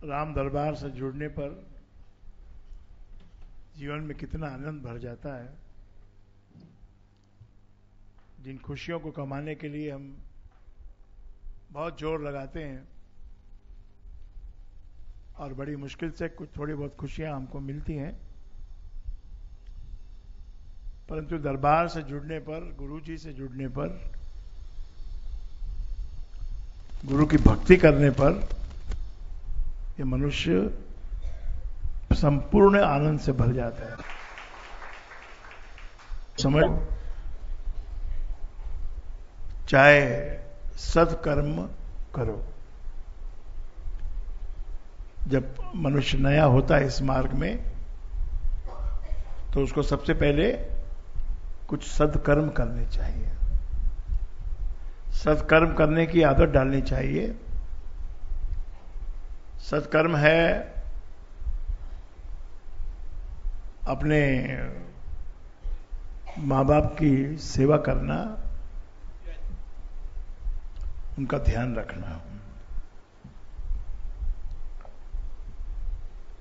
राम दरबार से जुड़ने पर जीवन में कितना आनंद भर जाता है। जिन खुशियों को कमाने के लिए हम बहुत जोर लगाते हैं और बड़ी मुश्किल से कुछ थोड़ी बहुत खुशियां हमको मिलती हैं, परंतु दरबार से जुड़ने पर, गुरु जी से जुड़ने पर, गुरु की भक्ति करने पर ये मनुष्य संपूर्ण आनंद से भर जाता है। समझ, चाहे सत्कर्म करो। जब मनुष्य नया होता है इस मार्ग में, तो उसको सबसे पहले कुछ सत्कर्म करने चाहिए, सत्कर्म करने की आदत डालनी चाहिए। सत्कर्म है अपने माँ बाप की सेवा करना, उनका ध्यान रखना।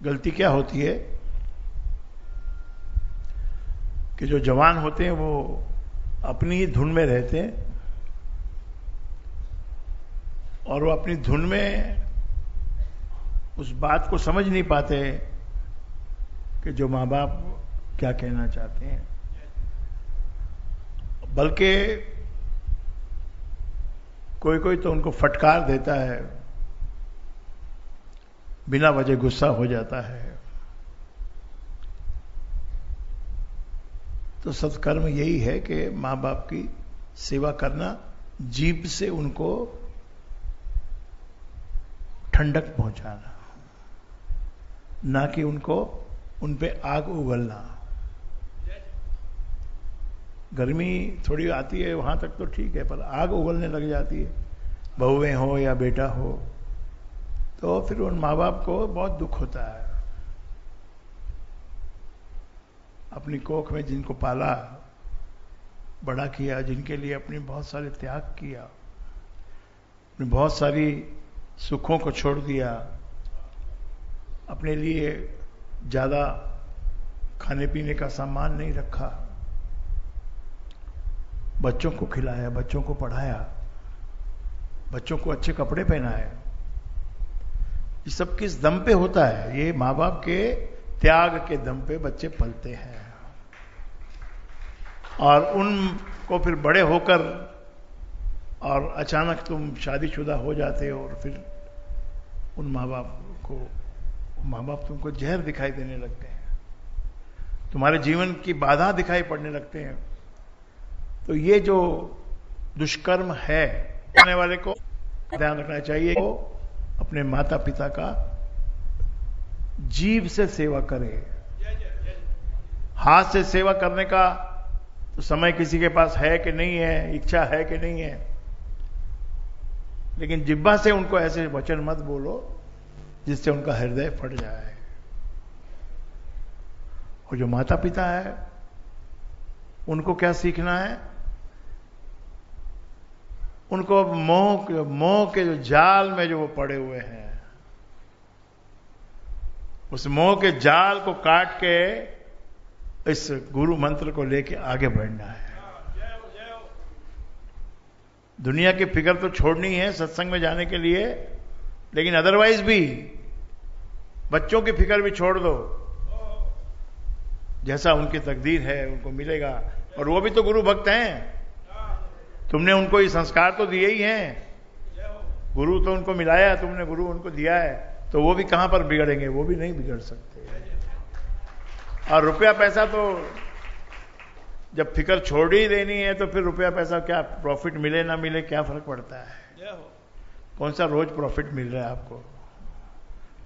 गलती क्या होती है कि जो जवान होते हैं वो अपनी ही धुन में रहते हैं और वो अपनी धुन में उस बात को समझ नहीं पाते कि जो माँ बाप क्या कहना चाहते हैं, बल्कि कोई कोई तो उनको फटकार देता है, बिना वजह गुस्सा हो जाता है। तो सत्कर्म यही है कि माँ बाप की सेवा करना, जीभ से उनको ठंडक पहुंचाना, ना कि उनको उन पे आग उगलना। गर्मी थोड़ी आती है वहां तक तो ठीक है, पर आग उगलने लग जाती है, बहुएं हो या बेटा हो, तो फिर उन माँ बाप को बहुत दुख होता है। अपनी कोख में जिनको पाला, बड़ा किया, जिनके लिए अपने बहुत सारे त्याग किया, अपनी बहुत सारी सुखों को छोड़ दिया, अपने लिए ज्यादा खाने पीने का सामान नहीं रखा, बच्चों को खिलाया, बच्चों को पढ़ाया, बच्चों को अच्छे कपड़े पहनाए। ये सब किस दम पे होता है? ये माँ बाप के त्याग के दम पे बच्चे पलते हैं। और उनको फिर बड़े होकर और अचानक तुम शादीशुदा हो जाते हो और फिर उन माँ बाप तुमको जहर दिखाई देने लगते हैं, तुम्हारे जीवन की बाधा दिखाई पड़ने लगते हैं। तो ये जो दुष्कर्म है, करने वाले को ध्यान रखना चाहिए, वो अपने माता पिता का जीभ से सेवा करे। हाथ से सेवा करने का तो समय किसी के पास है कि नहीं है, इच्छा है कि नहीं है, लेकिन जिह्वा से उनको ऐसे वचन मत बोलो जिससे उनका हृदय फट जाए। और जो माता पिता है उनको क्या सीखना है? उनको मोह के जो जाल में जो वो पड़े हुए हैं, उस मोह के जाल को काट के इस गुरु मंत्र को लेके आगे बढ़ना है। दुनिया की फिक्र तो छोड़नी है सत्संग में जाने के लिए, लेकिन अदरवाइज भी बच्चों की फिक्र भी छोड़ दो। जैसा उनकी तकदीर है उनको मिलेगा, और वो भी तो गुरु भक्त हैं। तुमने उनको ये संस्कार तो दिए ही हैं, गुरु तो उनको मिलाया तुमने, गुरु उनको दिया है, तो वो भी कहां पर बिगड़ेंगे? वो भी नहीं बिगड़ सकते। और रुपया पैसा तो जब फिक्र छोड़ ही देनी है तो फिर रुपया पैसा क्या, प्रॉफिट मिले ना मिले क्या फर्क पड़ता है? कौन सा रोज प्रॉफिट मिल रहा है आपको?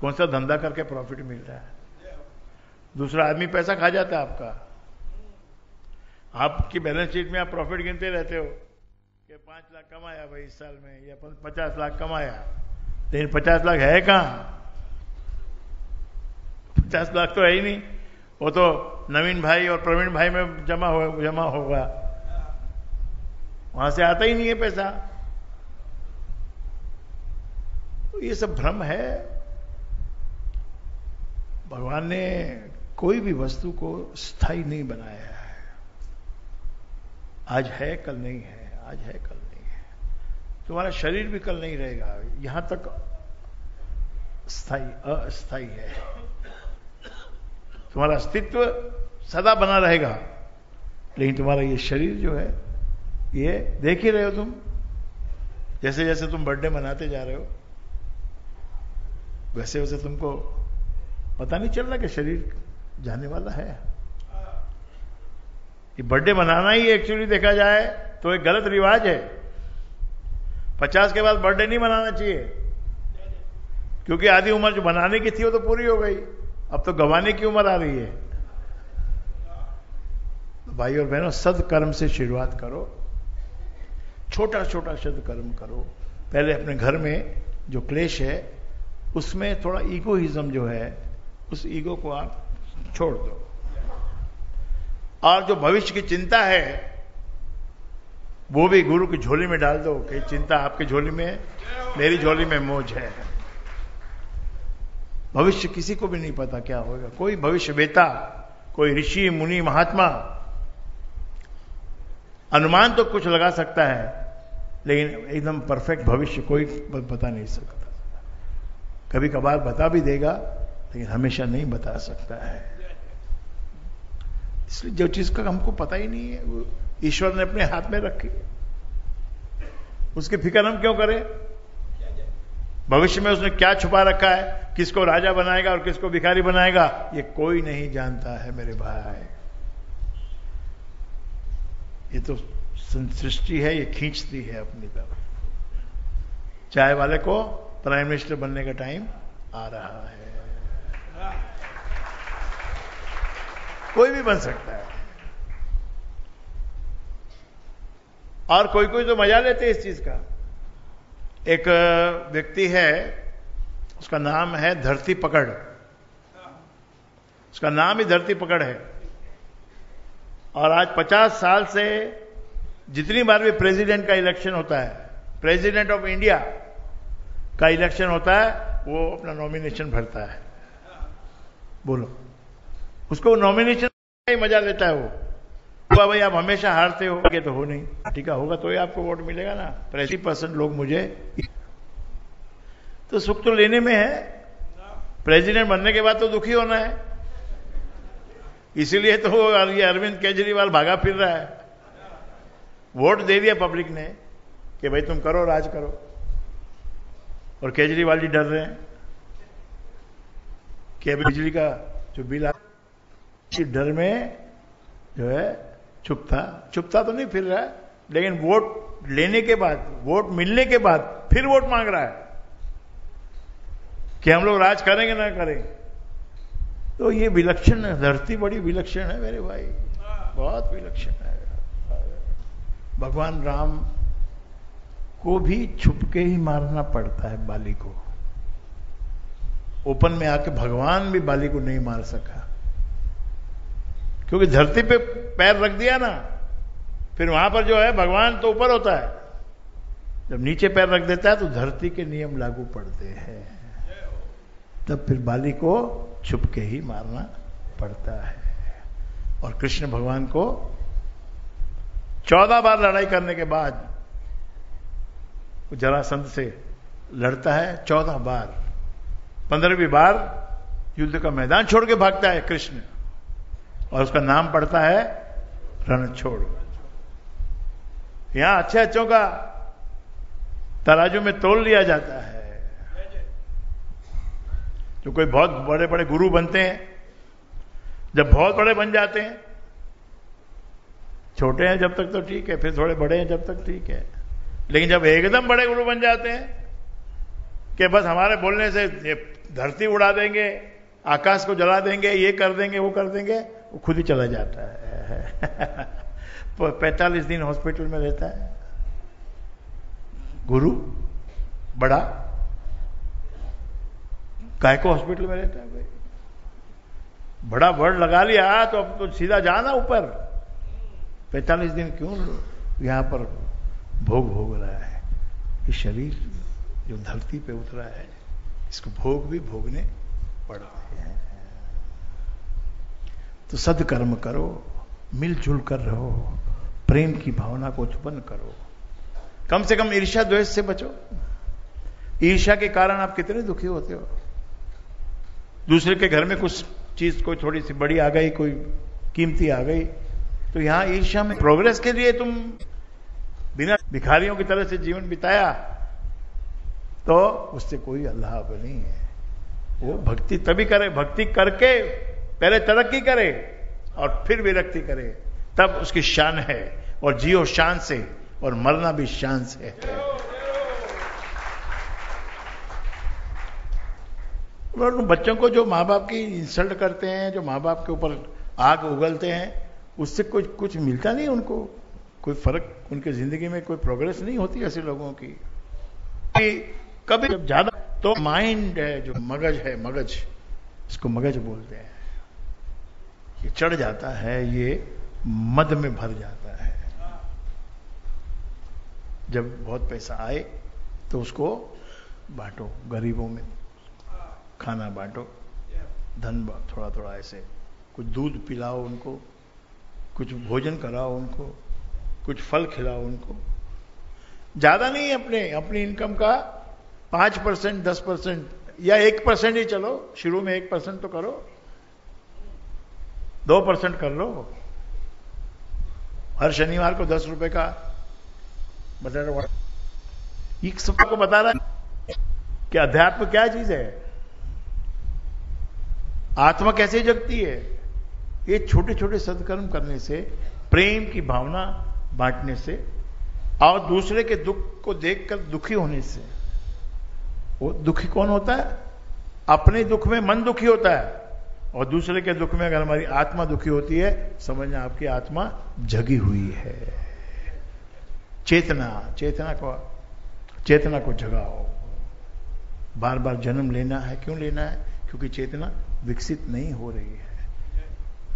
कौन सा धंधा करके प्रॉफिट मिल रहा है? दूसरा आदमी पैसा खा जाता है आपका। आपकी बैलेंस शीट में आप प्रॉफिट गिनते रहते हो कि 5 लाख कमाया भाई इस साल में, या 50 लाख कमाया, लेकिन 50 लाख है कहां? 50 लाख तो है ही नहीं, वो तो नवीन भाई और प्रवीण भाई में जमा होगा, वहां से आता ही नहीं है पैसा। तो ये सब भ्रम है। भगवान ने कोई भी वस्तु को स्थायी नहीं बनाया है। आज है कल नहीं है, आज है कल नहीं है। तुम्हारा शरीर भी कल नहीं रहेगा, यहां तक अस्थायी है। तुम्हारा अस्तित्व सदा बना रहेगा, लेकिन तुम्हारा ये शरीर जो है, ये देख ही रहे हो तुम, जैसे जैसे तुम बर्थडे मनाते जा रहे हो वैसे वैसे तुमको पता नहीं चल रहा कि शरीर जाने वाला है। ये बर्थडे मनाना ही एक्चुअली देखा जाए तो एक गलत रिवाज है। 50 के बाद बर्थडे नहीं मनाना चाहिए, क्योंकि आधी उम्र जो बनाने की थी वो तो पूरी हो गई, अब तो गंवाने की उम्र आ रही है। तो भाई और बहनों, सदकर्म से शुरुआत करो, छोटा छोटा सदकर्म करो। पहले अपने घर में जो क्लेश है उसमें थोड़ा ईगोइज्म जो है, उस ईगो को आप छोड़ दो, और जो भविष्य की चिंता है वो भी गुरु की झोली में डाल दो कि चिंता आपकी झोली में है, मेरी झोली में मौज है। भविष्य किसी को भी नहीं पता क्या होगा। कोई भविष्य वेता, कोई ऋषि मुनि महात्मा अनुमान तो कुछ लगा सकता है, लेकिन एकदम परफेक्ट भविष्य कोई बता नहीं सकता। कभी कभार बता भी देगा, लेकिन हमेशा नहीं बता सकता है। इसलिए जो चीज का हमको पता ही नहीं है वो ईश्वर ने अपने हाथ में रखी, उसकी फिक्र हम क्यों करें? भविष्य में उसने क्या छुपा रखा है, किसको राजा बनाएगा और किसको भिखारी बनाएगा, ये कोई नहीं जानता है मेरे भाई। ये तो सृष्टि है, ये खींचती है अपनी तरफ। चाय वाले को प्राइम मिनिस्टर बनने का टाइम आ रहा है, कोई भी बन सकता है। और कोई कोई तो मजा लेते हैं इस चीज का। एक व्यक्ति है, उसका नाम है धरती पकड़, उसका नाम ही धरती पकड़ है, और आज 50 साल से जितनी बार भी प्रेसिडेंट का इलेक्शन होता है, प्रेसिडेंट ऑफ इंडिया का इलेक्शन होता है, वो अपना नॉमिनेशन भरता है। बोलो, उसको नॉमिनेशन का ही मजा लेता है वो। भाई आप हमेशा हारते हो, कि तो हो नहीं, ठीक है, होगा तो ही आपको वोट मिलेगा ना। 80% लोग मुझे, तो सुख तो लेने में है, प्रेसिडेंट बनने के बाद तो दुखी होना है। इसीलिए तो ये अरविंद केजरीवाल भागा फिर रहा है। वोट दे दिया पब्लिक ने कि भाई तुम करो, राज करो, और केजरीवाल जी डर रहे हैं कि अभी बिजली का जो बिल आ, इसी डर में जो है चुपता तो नहीं फिर रहा है, लेकिन वोट लेने के बाद, वोट मिलने के बाद फिर वोट मांग रहा है कि हम लोग राज करेंगे ना करेंगे। तो ये विलक्षण है, धरती बड़ी विलक्षण है मेरे भाई, बहुत विलक्षण है। भगवान राम को भी छुप के ही मारना पड़ता है बाली को। ओपन में आके भगवान भी बाली को नहीं मार सका, क्योंकि धरती पे पैर रख दिया ना, फिर वहां पर जो है भगवान तो ऊपर होता है, जब नीचे पैर रख देता है तो धरती के नियम लागू पड़ते हैं, तब फिर बाली को छुप के ही मारना पड़ता है। और कृष्ण भगवान को 14 बार लड़ाई करने के बाद जरासंध से लड़ता है 14 बार, 15वीं बार युद्ध का मैदान छोड़ के भागता है कृष्ण, और उसका नाम पड़ता है रणछोड़। यहां अच्छे अच्छों का तराजू में तोल लिया जाता है। जो कोई बहुत बड़े बड़े गुरु बनते हैं, जब बहुत बड़े बन जाते हैं, छोटे हैं जब तक तो ठीक है, फिर थोड़े बड़े हैं जब तक ठीक है, लेकिन जब एकदम बड़े गुरु बन जाते हैं कि बस हमारे बोलने से ये धरती उड़ा देंगे, आकाश को जला देंगे, ये कर देंगे, वो कर देंगे, वो खुद ही चला जाता है। 45 दिन हॉस्पिटल में रहता है गुरु बड़ा, काय को हॉस्पिटल में रहता है भाई? बड़ा वर्ड लगा लिया तो अब तो सीधा जाना ऊपर। 45 दिन क्यों यहां पर भोग रहा है? ये शरीर जो धरती पे उतरा है, इसको भोग भी भोगने पड़ते हैं। तो सदकर्म करो, मिलजुल कर रहो, प्रेम की भावना को उत्पन्न करो, कम से कम ईर्ष्या द्वेष से बचो। ईर्ष्या के कारण आप कितने दुखी होते हो। दूसरे के घर में कुछ चीज कोई थोड़ी सी बड़ी आ गई, कोई कीमती आ गई, तो यहां ईर्ष्या में प्रोग्रेस के लिए तुम बिना भिखारियों की तरह से जीवन बिताया, तो उससे कोई लाभ नहीं है। वो भक्ति तभी करे, भक्ति करके पहले तरक्की करे और फिर विरक्ति करे, तब उसकी शान है। और जियो शान से और मरना भी शान से है। और बच्चों को जो माँ बाप की इंसल्ट करते हैं, जो माँ बाप के ऊपर आग उगलते हैं, उससे कुछ मिलता नहीं उनको, कोई फर्क उनकी जिंदगी में, कोई प्रोग्रेस नहीं होती ऐसे लोगों की। कभी जब ज्यादा तो माइंड है, जो मगज है, मगज, इसको मगज बोलते हैं, ये चढ़ जाता है, ये मद में भर जाता है। जब बहुत पैसा आए तो उसको बांटो, गरीबों में खाना बांटो, धन थोड़ा थोड़ा ऐसे, कुछ दूध पिलाओ उनको, कुछ भोजन कराओ उनको, कुछ फल खिलाओ उनको। ज्यादा नहीं, अपनी इनकम का 5%, 10% या 1% ही चलो, शुरू में 1% तो करो, 2% कर लो। हर शनिवार को 10 रुपए का बता, ये सबको बता रहा है कि अध्यात्म क्या चीज है, आत्मा कैसे जगती है। ये छोटे छोटे सत्कर्म करने से, प्रेम की भावना बांटने से, और दूसरे के दुख को देखकर दुखी होने से। वो दुखी कौन होता है? अपने दुख में मन दुखी होता है, और दूसरे के दुख में अगर हमारी आत्मा दुखी होती है, समझना आपकी आत्मा जगी हुई है। चेतना को जगाओ। बार बार जन्म लेना है, क्यों लेना है? क्योंकि चेतना विकसित नहीं हो रही है,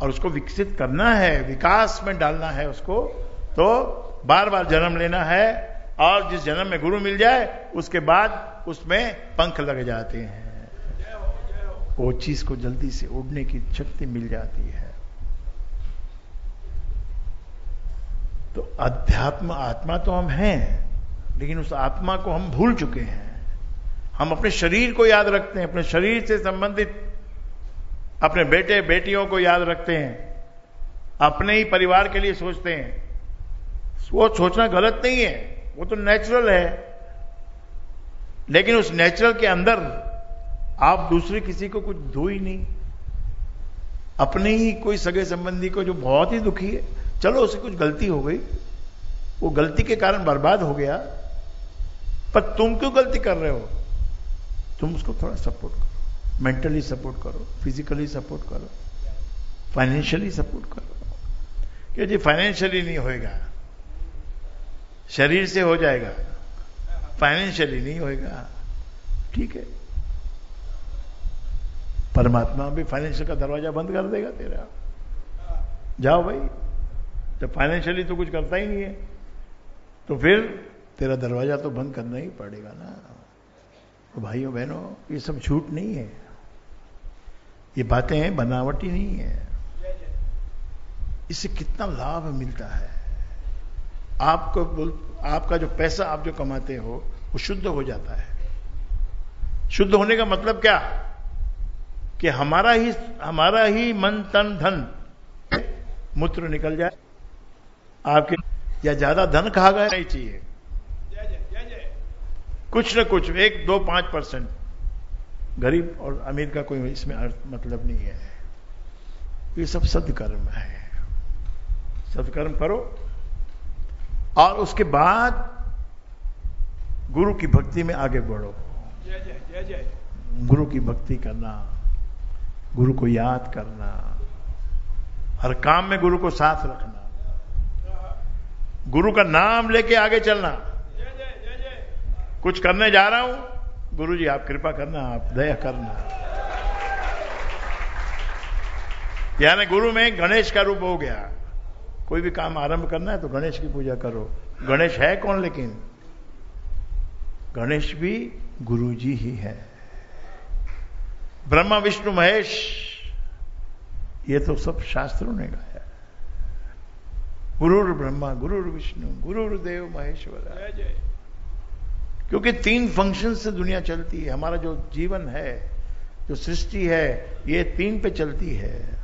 और उसको विकसित करना है, विकास में डालना है उसको, तो बार बार जन्म लेना है। और जिस जन्म में गुरु मिल जाए, उसके बाद उसमें पंख लग जाते हैं, वो चीज को जल्दी से उड़ने की शक्ति मिल जाती है। तो अध्यात्म आत्मा तो हम हैं, लेकिन उस आत्मा को हम भूल चुके हैं। हम अपने शरीर को याद रखते हैं, अपने शरीर से संबंधित अपने बेटे बेटियों को याद रखते हैं, अपने ही परिवार के लिए सोचते हैं। वो सोचना गलत नहीं है, वो तो नेचुरल है, लेकिन उस नेचुरल के अंदर आप दूसरे किसी को कुछ दो ही नहीं। अपने ही कोई सगे संबंधी को जो बहुत ही दुखी है, चलो उसे कुछ गलती हो गई, वो गलती के कारण बर्बाद हो गया, पर तुम क्यों गलती कर रहे हो? तुम उसको थोड़ा सपोर्ट करो, मेंटली सपोर्ट करो, फिजिकली सपोर्ट करो, फाइनेंशियली सपोर्ट करो। कि जी फाइनेंशियली नहीं होएगा, शरीर से हो जाएगा, फाइनेंशियली नहीं होएगा, ठीक है। परमात्मा भी फाइनेंशियल का दरवाजा बंद कर देगा तेरा। जाओ भाई, जब फाइनेंशियली तो कुछ करता ही नहीं है, तो फिर तेरा दरवाजा तो बंद करना ही पड़ेगा ना। तो भाइयों बहनों, ये सब झूठ नहीं है, ये बातें बनावटी नहीं है। इससे कितना लाभ मिलता है आपको। आपका जो पैसा आप जो कमाते हो, वो शुद्ध हो जाता है। शुद्ध होने का मतलब क्या? कि हमारा ही मन तन धन मूत्र निकल जाए आपके, या ज्यादा धन खा गया नहीं चाहिए, कुछ न कुछ 1, 2, 5%। गरीब और अमीर का कोई इसमें अर्थ मतलब नहीं है। ये सब सत्कर्म है। सत्कर्म करो, और उसके बाद गुरु की भक्ति में आगे बढ़ो। गुरु की भक्ति करना, गुरु को याद करना, हर काम में गुरु को साथ रखना, गुरु का नाम लेके आगे चलना। कुछ करने जा रहा हूं, गुरु जी आप कृपा करना, आप दया करना। यानी गुरु में गणेश का रूप हो गया। कोई भी काम आरंभ करना है तो गणेश की पूजा करो। गणेश है कौन? लेकिन गणेश भी गुरु जी ही है। ब्रह्मा विष्णु महेश, ये तो सब शास्त्रों ने गाया। गुरुर ब्रह्मा गुरुर विष्णु गुरुर्देव महेश्वर। क्योंकि 3 फंक्शन से दुनिया चलती है। हमारा जो जीवन है, जो सृष्टि है, ये 3 पे चलती है।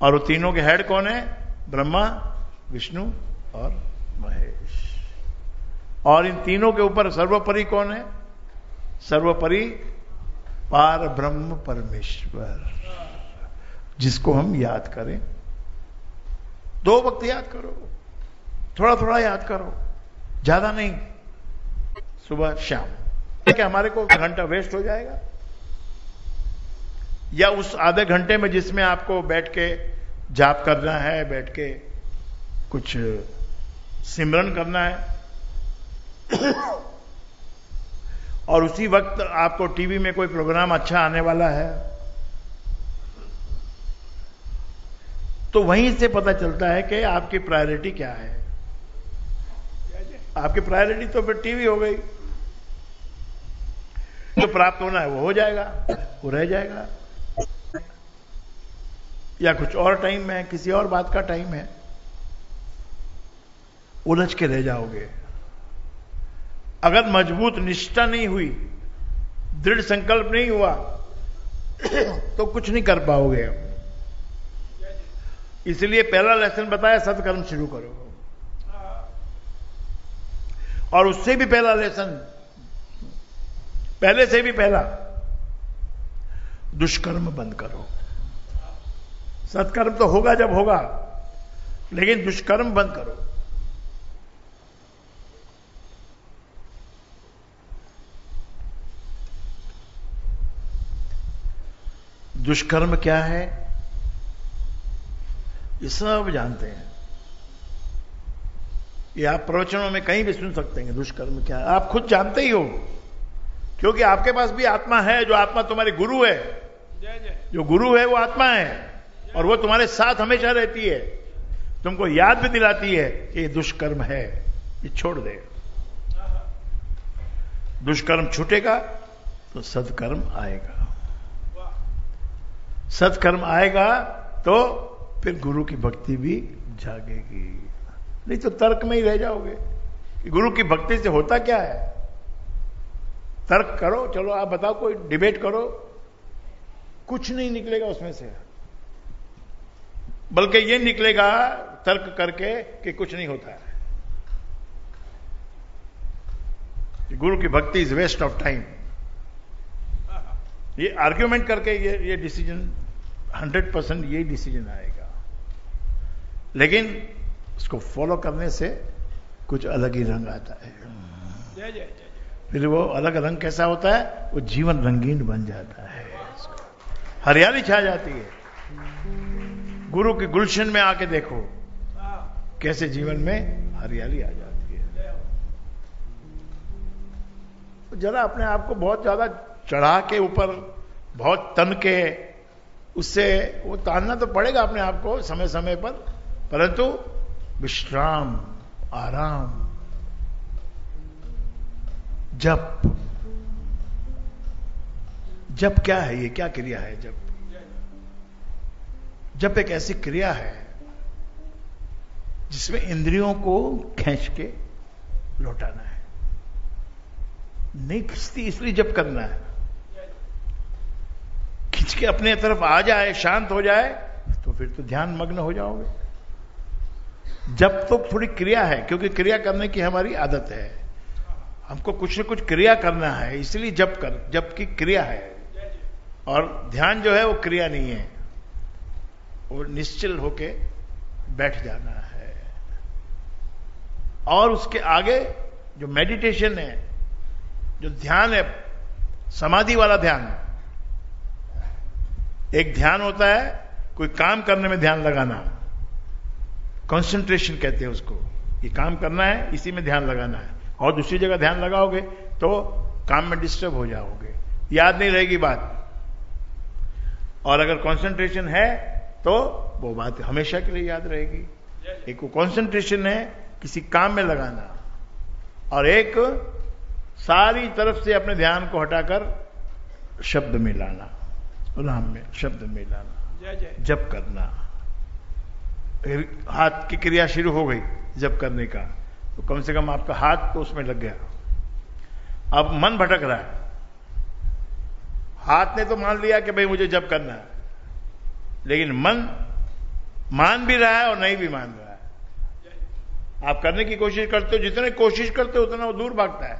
और वो तीनों के हेड कौन है? ब्रह्मा विष्णु और महेश। और इन तीनों के ऊपर सर्वोपरि कौन है? सर्वोपरि पार ब्रह्म परमेश्वर, जिसको हम याद करें 2 वक्त याद करो, थोड़ा थोड़ा याद करो, ज्यादा नहीं, सुबह शाम। क्या हमारे को घंटा वेस्ट हो जाएगा? या उस आधे घंटे में जिसमें आपको बैठ के जाप करना है, बैठ के कुछ सिमरन करना है, और उसी वक्त आपको टीवी में कोई प्रोग्राम अच्छा आने वाला है, तो वहीं से पता चलता है कि आपकी प्रायोरिटी क्या है। आपकी प्रायोरिटी तो फिर टीवी हो गई। जो प्राप्त होना है वो हो जाएगा, वो रह जाएगा, या कुछ और टाइम है, किसी और बात का टाइम है, उलझ के रह जाओगे। अगर मजबूत निष्ठा नहीं हुई, दृढ़ संकल्प नहीं हुआ, तो कुछ नहीं कर पाओगे। इसलिए पहला लेसन बताया, सत्कर्म शुरू करो। और उससे भी पहला लेसन, पहले से भी पहला, दुष्कर्म बंद करो। सत्कर्म तो होगा जब होगा, लेकिन दुष्कर्म बंद करो। दुष्कर्म क्या है ये सब जानते हैं। ये आप प्रवचनों में कहीं भी सुन सकते हैं। दुष्कर्म क्या है आप खुद जानते ही हो, क्योंकि आपके पास भी आत्मा है। जो आत्मा तुम्हारे गुरु है, जो गुरु है वो आत्मा है, और वो तुम्हारे साथ हमेशा रहती है, तुमको याद भी दिलाती है कि ये दुष्कर्म है, ये छोड़ दे। दुष्कर्म छूटेगा तो सत्कर्म आएगा, सत्कर्म आएगा तो फिर गुरु की भक्ति भी जागेगी। नहीं तो तर्क में ही रह जाओगे कि गुरु की भक्ति से होता क्या है। तर्क करो, चलो आप बताओ, कोई डिबेट करो, कुछ नहीं निकलेगा उसमें से, बल्कि ये निकलेगा तर्क करके कि कुछ नहीं होता है। गुरु की भक्ति इज वेस्ट ऑफ टाइम। ये आर्ग्यूमेंट करके ये डिसीजन 100% ये डिसीजन आएगा, लेकिन उसको फॉलो करने से कुछ अलग ही रंग आता है। फिर वो अलग रंग कैसा होता है, वो जीवन रंगीन बन जाता है, हरियाली छा जाती है। गुरु के गुलशन में आके देखो कैसे जीवन में हरियाली आ जाती है। तो जरा अपने आप को बहुत ज्यादा चढ़ा के ऊपर, बहुत तन के, उससे वो तानना तो पड़ेगा अपने आप को समय समय पर, परंतु विश्राम, आराम, जप। जप क्या है, ये क्या क्रिया है? जप एक ऐसी क्रिया है जिसमें इंद्रियों को खींच के लौटाना है। नहीं खींचती इसलिए जप करना है। खींच के अपने तरफ आ जाए, शांत हो जाए, तो फिर तो ध्यान मग्न हो जाओगे। जप तो थोड़ी क्रिया है, क्योंकि क्रिया करने की हमारी आदत है। हमको कुछ न कुछ क्रिया करना है, इसलिए जप की क्रिया है। और ध्यान जो है वो क्रिया नहीं है, वो निश्चल होके बैठ जाना है। और उसके आगे जो मेडिटेशन है, जो ध्यान है, समाधि वाला ध्यान, एक ध्यान होता है कोई काम करने में ध्यान लगाना, कंसंट्रेशन कहते हैं उसको। ये काम करना है, इसी में ध्यान लगाना है, और दूसरी जगह ध्यान लगाओगे तो काम में डिस्टर्ब हो जाओगे, याद नहीं रहेगी बात। और अगर कंसंट्रेशन है तो वो बात हमेशा के लिए याद रहेगी। एक वो कंसंट्रेशन है किसी काम में लगाना, और एक सारी तरफ से अपने ध्यान को हटाकर शब्द में लाना, राम में शब्द में लाना, जप करना। हाथ की क्रिया शुरू हो गई जप करने का, तो कम से कम आपका हाथ तो उसमें लग गया। अब मन भटक रहा है, हाथ ने तो मान लिया कि भाई मुझे जप करना है, लेकिन मन मान भी रहा है और नहीं भी मान रहा है। आप करने की कोशिश करते हो, जितने कोशिश करते हो उतना वो दूर भागता है।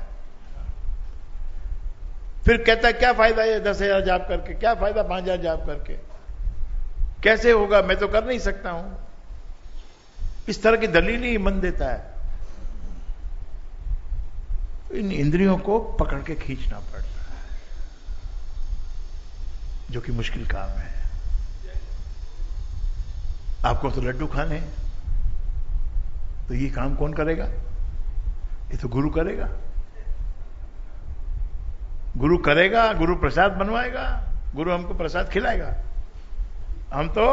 फिर कहता है क्या फायदा है 10,000 जाप करके, क्या फायदा 5,000 जाप करके, कैसे होगा, मैं तो कर नहीं सकता हूं। इस तरह की दलील ही मन देता है। इन इंद्रियों को पकड़ के खींचना पड़ता है, जो कि मुश्किल काम है। आपको तो लड्डू खाने हैं, तो ये काम कौन करेगा? ये तो गुरु करेगा। गुरु करेगा, गुरु प्रसाद बनवाएगा, गुरु हमको प्रसाद खिलाएगा, हम तो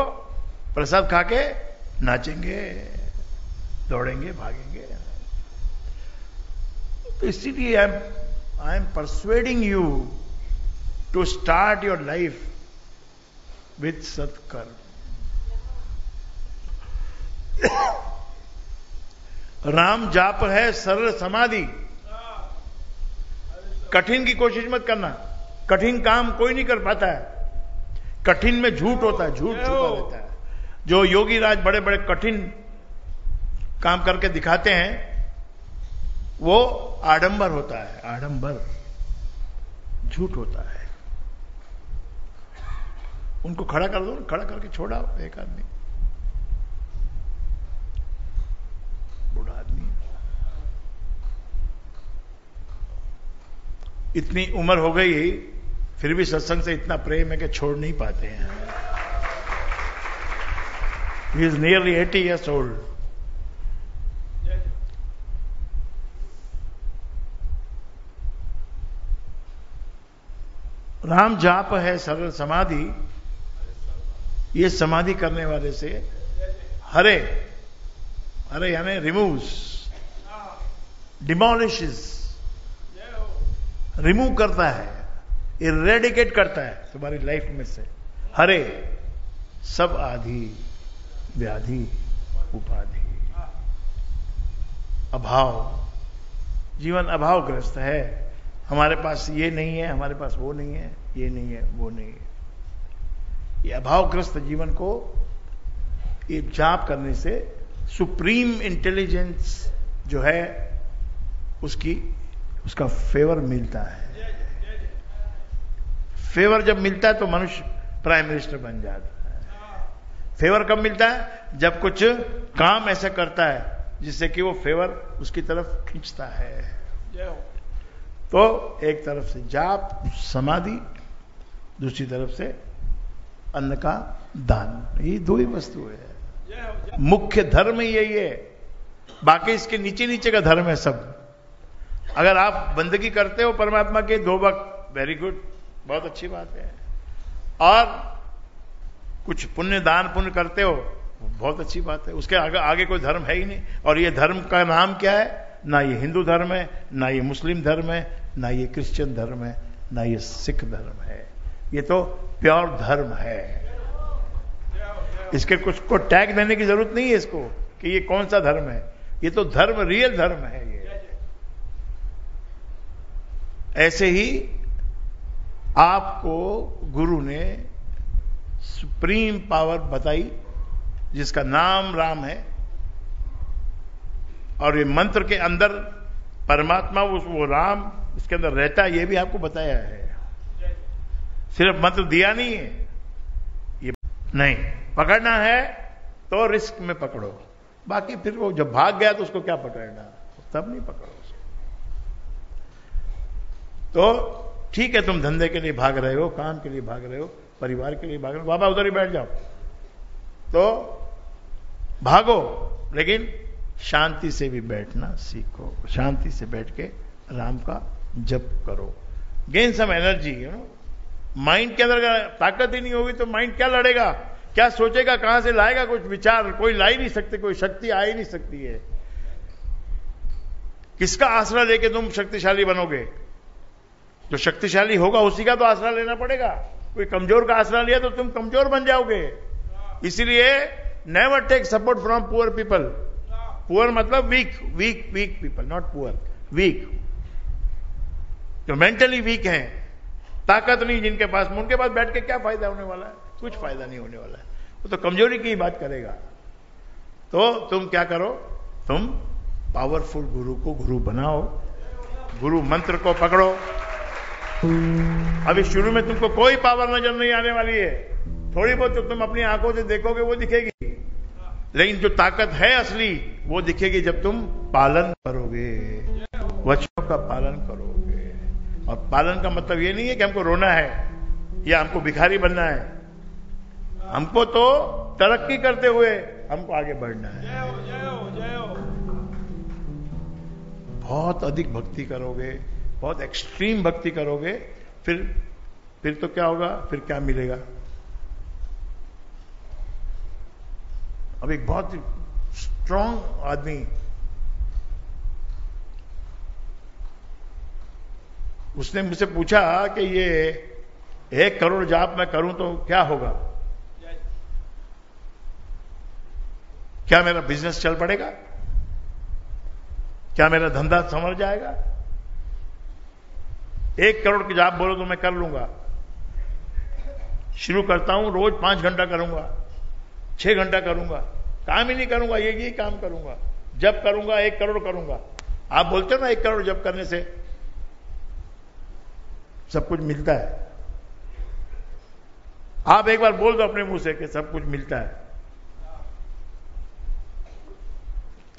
प्रसाद खा के नाचेंगे, दौड़ेंगे, भागेंगे। तो इसीलिए I am persuading you to start your life with सत्कर्म। राम जाप है सरल समाधि। कठिन की कोशिश मत करना, कठिन काम कोई नहीं कर पाता है। कठिन में झूठ होता है, झूठ छुपा रहता है। जो योगी राज बड़े बड़े कठिन काम करके दिखाते हैं, वो आडंबर होता है, आडंबर झूठ होता है। उनको खड़ा कर दो, खड़ा करके छोड़ाओ। एक आदमी बूढ़ा आदमी, इतनी उम्र हो गई, फिर भी सत्संग से इतना प्रेम है कि छोड़ नहीं पाते हैं। He is nearly 80 years old. Ram जाप है सरल समाधि। ये समाधि करने वाले से हरे, हरे यानी रिमूव्स, डिमोलिशेस, रिमूव करता है, इरेडिकेट करता है तुम्हारी लाइफ में से हरे सब आधि व्याधि उपाधि। अभाव, जीवन अभावग्रस्त है। हमारे पास ये नहीं है, हमारे पास वो नहीं है, ये नहीं है, वो नहीं है। ये अभावग्रस्त जीवन को ये जाप करने से सुप्रीम इंटेलिजेंस जो है उसका फेवर मिलता है। फेवर जब मिलता है तो मनुष्य प्राइम मिनिस्टर बन जाता है। फेवर कब मिलता है? जब कुछ काम ऐसा करता है जिससे कि वो फेवर उसकी तरफ खींचता है। तो एक तरफ से जाप समाधि, दूसरी तरफ से अन्न का दान। ये दो ही वस्तु है। मुख्य धर्म यही है, बाकी इसके नीचे नीचे का धर्म है सब। अगर आप बंदगी करते हो परमात्मा के 2 वक्त, वेरी गुड, बहुत अच्छी बात है। और कुछ पुण्य दान पुण्य करते हो, बहुत अच्छी बात है। उसके आगे कोई धर्म है ही नहीं। और ये धर्म का नाम क्या है? ना ये हिंदू धर्म है, ना ये मुस्लिम धर्म है, ना ये क्रिश्चियन धर्म है, ना ये सिख धर्म है। ये तो प्योर धर्म है। इसके कुछ को टैग देने की जरूरत नहीं है इसको कि ये कौन सा धर्म है। ये तो धर्म, रियल धर्म है ये। ऐसे ही आपको गुरु ने सुप्रीम पावर बताई जिसका नाम राम है। और ये मंत्र के अंदर परमात्मा वो राम उसके अंदर रहता है, ये भी आपको बताया है। सिर्फ मंत्र दिया नहीं है, ये नहीं पकड़ना है तो रिस्क में पकड़ो। बाकी फिर वो जब भाग गया तो उसको क्या पकड़ना, तब नहीं पकड़ो उसको। तो ठीक है, तुम धंधे के लिए भाग रहे हो, काम के लिए भाग रहे हो, परिवार के लिए भाग रहे हो, बाबा उधर ही बैठ जाओ, तो भागो, लेकिन शांति से भी बैठना सीखो। शांति से बैठ के राम का जप करो। Gain some energy, you know. Mind के अंदर ताकत ही नहीं होगी तो माइंड क्या लड़ेगा, क्या सोचेगा, कहां से लाएगा कुछ विचार? कोई ला ही नहीं सकते, कोई शक्ति आ ही नहीं सकती है। किसका आसरा लेके तुम शक्तिशाली बनोगे? जो शक्तिशाली होगा उसी का तो आसरा लेना पड़ेगा। कोई कमजोर का आसरा लिया तो तुम कमजोर बन जाओगे। इसीलिए never take support from poor people. Poor मतलब weak, weak weak people, not poor, weak. जो मेंटली वीक हैं, ताकत नहीं जिनके पास, उनके पास बैठ के क्या फायदा होने वाला है? कुछ फायदा नहीं होने वाला है। वो तो कमजोरी की ही बात करेगा। तो तुम क्या करो, तुम पावरफुल गुरु को गुरु बनाओ, गुरु मंत्र को पकड़ो। अभी शुरू में तुमको कोई पावर नजर नहीं आने वाली है। थोड़ी बहुत तो तुम अपनी आंखों से देखोगे वो दिखेगी, लेकिन जो ताकत है असली वो दिखेगी जब तुम पालन करोगे, वचनों का पालन करोगे। और पालन का मतलब ये नहीं है कि हमको रोना है या हमको भिखारी बनना है, हमको तो तरक्की करते हुए हमको आगे बढ़ना है। बहुत अधिक भक्ति करोगे, बहुत एक्सट्रीम भक्ति करोगे, फिर तो क्या होगा, फिर क्या मिलेगा। अब एक बहुत स्ट्रांग आदमी, उसने मुझसे पूछा कि ये 1 करोड़ जाप मैं करूं तो क्या होगा, क्या मेरा बिजनेस चल पड़ेगा, क्या मेरा धंधा संवर जाएगा। 1 करोड़ की जाप बोलो तो मैं कर लूंगा, शुरू करता हूं, रोज 5 घंटा करूंगा, 6 घंटा करूंगा, काम ही नहीं करूंगा, यही काम करूंगा, जब करूंगा 1 करोड़ करूंगा। आप बोलते हो ना 1 करोड़ जब करने से सब कुछ मिलता है। आप एक बार बोल दो अपने मुंह से कि सब कुछ मिलता है,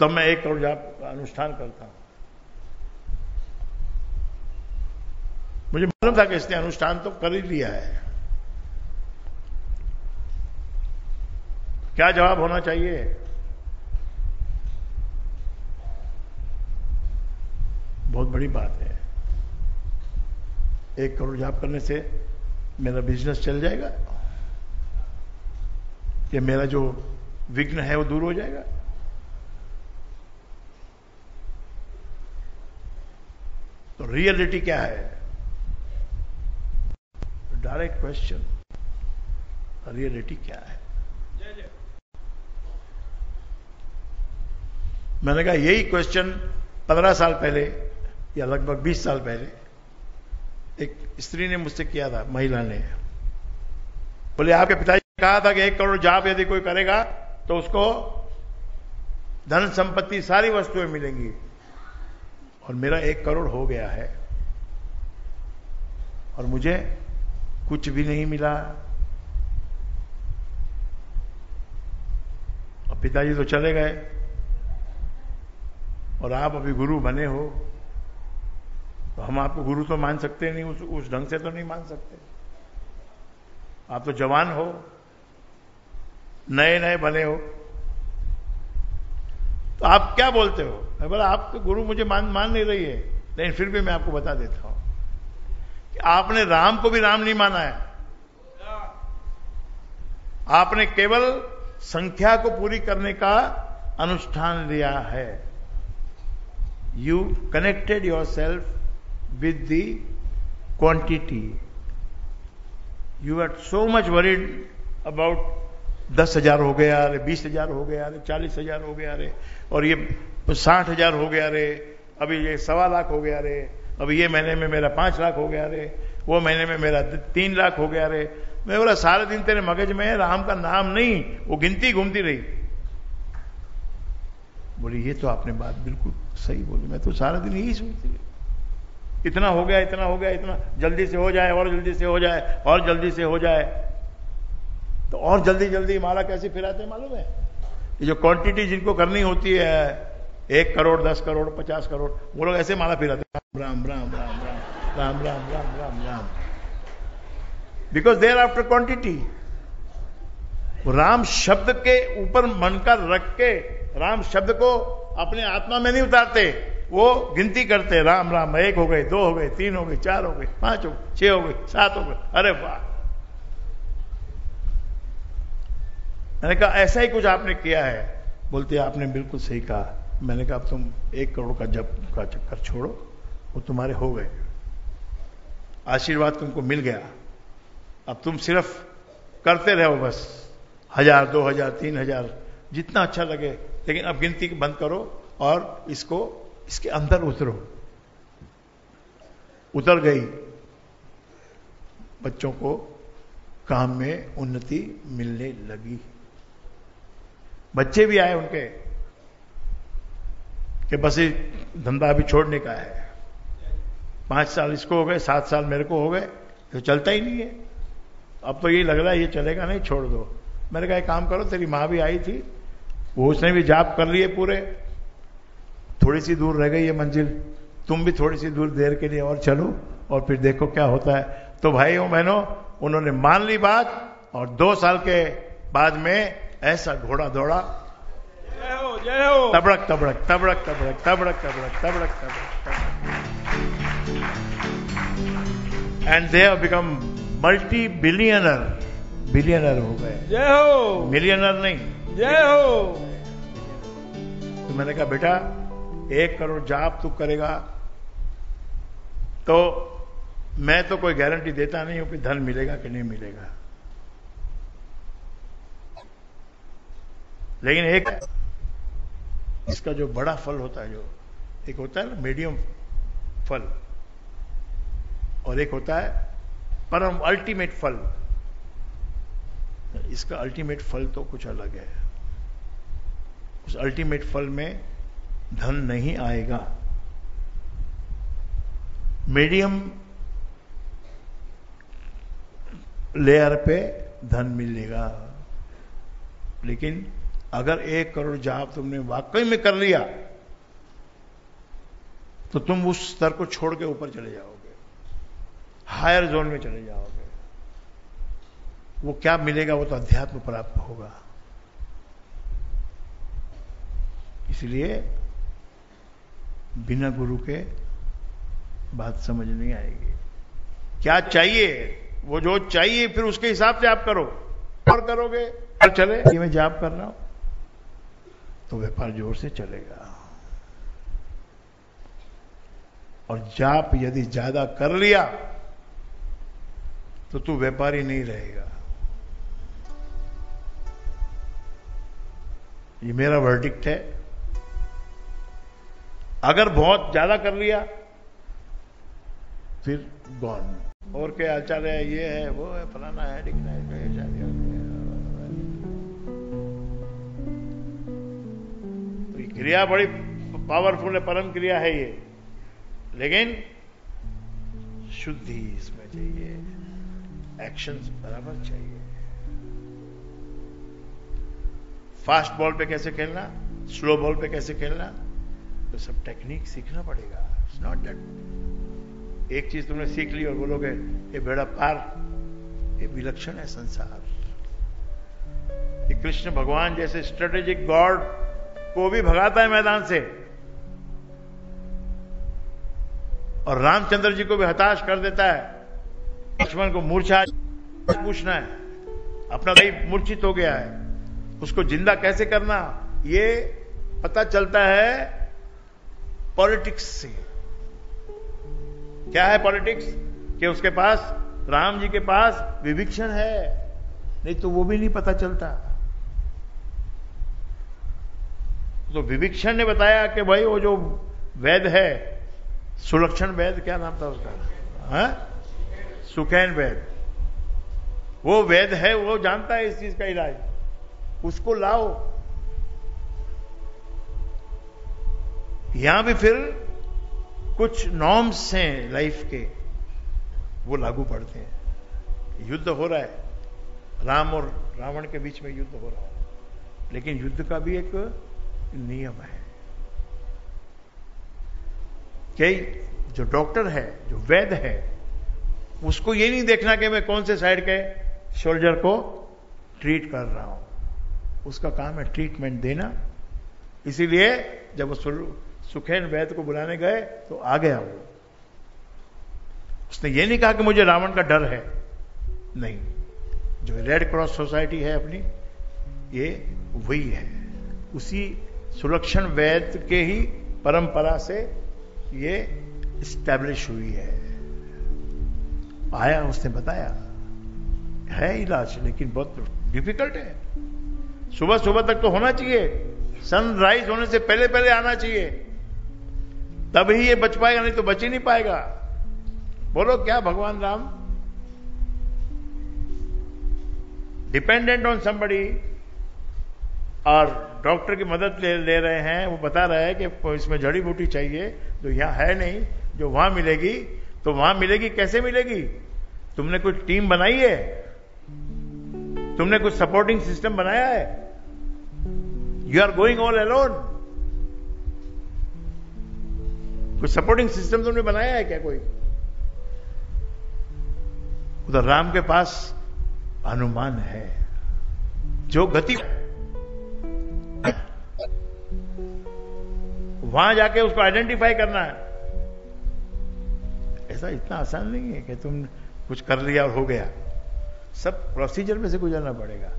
तब मैं 1 करोड़ जाप का अनुष्ठान करता हूं। मुझे मालूम था कि इसने अनुष्ठान तो कर ही लिया है। क्या जवाब होना चाहिए? बहुत बड़ी बात है। 1 करोड़ जाप करने से मेरा बिजनेस चल जाएगा, कि मेरा जो विघ्न है वो दूर हो जाएगा। तो रियलिटी क्या है? डायरेक्ट क्वेश्चन, रियलिटी क्या है? मैंने कहा यही क्वेश्चन 15 साल पहले या लगभग 20 साल पहले एक स्त्री ने मुझसे किया था, महिला ने। बोले आपके पिताजी ने कहा था कि 1 करोड़ जाप यदि कोई करेगा तो उसको धन संपत्ति सारी वस्तुएं मिलेंगी, और मेरा 1 करोड़ हो गया है और मुझे कुछ भी नहीं मिला। और पिताजी तो चले गए और आप अभी गुरु बने हो, तो हम आपको गुरु तो मान सकते नहीं, उस ढंग से तो नहीं मान सकते। आप तो जवान हो, नए नए बने हो, तो आप क्या बोलते हो? मैं बोला आप तो गुरु मुझे मान नहीं रही है, लेकिन फिर भी मैं आपको बता देता हूं कि आपने राम को भी राम नहीं माना है। आपने केवल संख्या को पूरी करने का अनुष्ठान लिया है। You connected yourself with the quantity. You are so much worried about 10,000 हो गया रे, 20,000 हो गया रे, 40,000 हो गया रे, और ये 60,000 हो गया रे, अभी ये 1.25 लाख हो गया रे, अभी ये महीने में मेरा 5 लाख हो गया रे, वो महीने में मेरा 3 लाख हो गया रे। मैं बोला सारे दिन तेरे मगज में राम का नाम नहीं, वो गिनती घूमती रही। बोली ये तो आपने बात बिल्कुल सही बोली, मैं तो सारा दिन यही सोचती है, इतना हो गया, इतना हो गया, इतना जल्दी से हो जाए, और जल्दी से हो जाए, और जल्दी से हो जाए। तो और जल्दी जल्दी माला कैसे फिराते मालूम है? ये जो क्वांटिटी जिनको करनी होती है 1 करोड़, 10 करोड़, 50 करोड़, वो लोग ऐसे माला फिराते, Ram Ram Ram Ram Ram Ram Ram Ram Ram, because they are after quantity. Ram शब्द के ऊपर मन का रख के राम शब्द को अपने आत्मा में नहीं उतारते, वो गिनती करते, राम राम, 1 हो गए, 2 हो गए, 3 हो गए, 4 हो गए, 5 हो गए, 6 हो गए, 7 हो गए। अरे वाह! मैंने कहा ऐसा ही कुछ आपने किया है। बोलते आपने बिल्कुल सही कहा। मैंने कहा अब तुम 1 करोड़ का जप का चक्कर छोड़ो, वो तुम्हारे हो गए, आशीर्वाद तुमको मिल गया। अब तुम सिर्फ करते रहो बस, 1000, 2000, 3000, जितना अच्छा लगे, लेकिन अब गिनती बंद करो और इसके अंदर उतरो। उतर गई। बच्चों को काम में उन्नति मिलने लगी। बच्चे भी आए उनके कि बस ये धंधा अभी छोड़ने का है। 5 साल इसको हो गए, 7 साल मेरे को हो गए, तो चलता ही नहीं है। अब तो ये लग रहा है ये चलेगा नहीं, छोड़ दो। मैंने कहा एक काम करो, तेरी मां भी आई थी, वो उसने भी जाप कर लिए पूरे, थोड़ी सी दूर रह गई ये मंजिल, तुम भी थोड़ी सी दूर देर के लिए और चलो और फिर देखो क्या होता है। तो भाइयों बहनों, उन्होंने मान ली बात और 2 साल के बाद में ऐसा घोड़ा दौड़ा, जय हो जय हो, तबड़क तबड़क तबड़क तबड़क तबड़क तबड़क तबड़क तबड़क, and they have become multi billionaire हो गए। जय हो, मिलियनर नहीं, जय हो। तो मैंने कहा बेटा 1 करोड़ जाप तू करेगा तो मैं तो कोई गारंटी देता नहीं हूं कि धन मिलेगा कि नहीं मिलेगा, लेकिन एक इसका जो बड़ा फल होता है, जो एक होता है ना मीडियम फल, और एक होता है परम अल्टीमेट फल। इसका अल्टीमेट फल तो कुछ अलग है। उस अल्टीमेट फल में धन नहीं आएगा, मीडियम लेयर पे धन मिलेगा। लेकिन अगर 1 करोड़ जाप तुमने वाकई में कर लिया तो तुम उस स्तर को छोड़ के ऊपर चले जाओगे, हायर जोन में चले जाओगे। वो क्या मिलेगा, वो तो अध्यात्म प्राप्त होगा। इसलिए बिना गुरु के बात समझ नहीं आएगी। क्या चाहिए, वो जो चाहिए फिर उसके हिसाब से आप करो, और करोगे और चले कि मैं जाप कर रहा हूं तो व्यापार जोर से चलेगा। और जाप यदि ज्यादा कर लिया तो तू व्यापारी नहीं रहेगा। ये मेरा वर्डिक्ट है। अगर बहुत ज्यादा कर लिया फिर गॉन, और क्या हालचाल है, ये है वो है फलाना है ढिकना है, तो ये क्रिया बड़ी पावरफुल है, परम क्रिया है ये, लेकिन शुद्धि इसमें चाहिए, एक्शंस बराबर चाहिए। फास्ट बॉल पे कैसे खेलना, स्लो बॉल पे कैसे खेलना, तो सब टेक्निक सीखना पड़ेगा। इट्स नॉट दैट एक चीज तुमने सीख ली और बोलोगे ये बेड़ा पार। ये विलक्षण है संसार। ये कृष्ण भगवान जैसे स्ट्रेटेजिक गॉड को भी भगाता है मैदान से, और रामचंद्र जी को भी हताश कर देता है। लक्ष्मण को मूर्छा पूछना है, अपना भाई मूर्छित हो गया है, उसको जिंदा कैसे करना, ये पता चलता है पॉलिटिक्स से। क्या है पॉलिटिक्स? कि उसके पास, राम जी के पास विभीषण है, नहीं तो वो भी नहीं पता चलता। तो विभीषण ने बताया कि भाई वो जो वैद है, सुलक्षण वैद, क्या नाम था उसका, हाँ? सुखैन वैद, वो वैद है, वो जानता है इस चीज का इलाज, उसको लाओ। यहां भी फिर कुछ नॉर्म्स हैं लाइफ के, वो लागू पड़ते हैं। युद्ध हो रहा है, राम और रावण के बीच में युद्ध हो रहा है, लेकिन युद्ध का भी एक नियम है। कि जो डॉक्टर है, जो वैद्य है, उसको ये नहीं देखना कि मैं कौन से साइड के सोल्जर को ट्रीट कर रहा हूं, उसका काम है ट्रीटमेंट देना। इसीलिए जब वो सुखैन वैद्य को बुलाने गए तो आ गया वो। उसने ये नहीं कहा कि मुझे रावण का डर है, नहीं, जो रेड क्रॉस सोसाइटी है अपनी, ये वही है, उसी सुलक्षण वैद्य के ही परंपरा से ये इस्टेब्लिश हुई है। आया, उसने बताया है इलाज, लेकिन बहुत डिफिकल्ट है। सुबह सुबह तक तो होना चाहिए, सनराइज होने से पहले पहले आना चाहिए, तभी ये बच पाएगा, नहीं तो बच ही नहीं पाएगा। बोलो क्या भगवान राम डिपेंडेंट ऑन समबडी, और डॉक्टर की मदद ले रहे हैं। वो बता रहा है कि इसमें जड़ी बूटी चाहिए जो यहां है नहीं, जो वहां मिलेगी। तो वहां मिलेगी, कैसे मिलेगी? तुमने कोई टीम बनाई है? तुमने कुछ सपोर्टिंग सिस्टम बनाया है? You are going all alone. कोई सपोर्टिंग सिस्टम तुमने बनाया है क्या कोई? उधर राम के पास हनुमान है जो गति, वहां जाके उसको आइडेंटिफाई करना है। ऐसा इतना आसान नहीं है कि तुम कुछ कर लिया और हो गया। सब प्रोसीजर में से गुजरना पड़ेगा।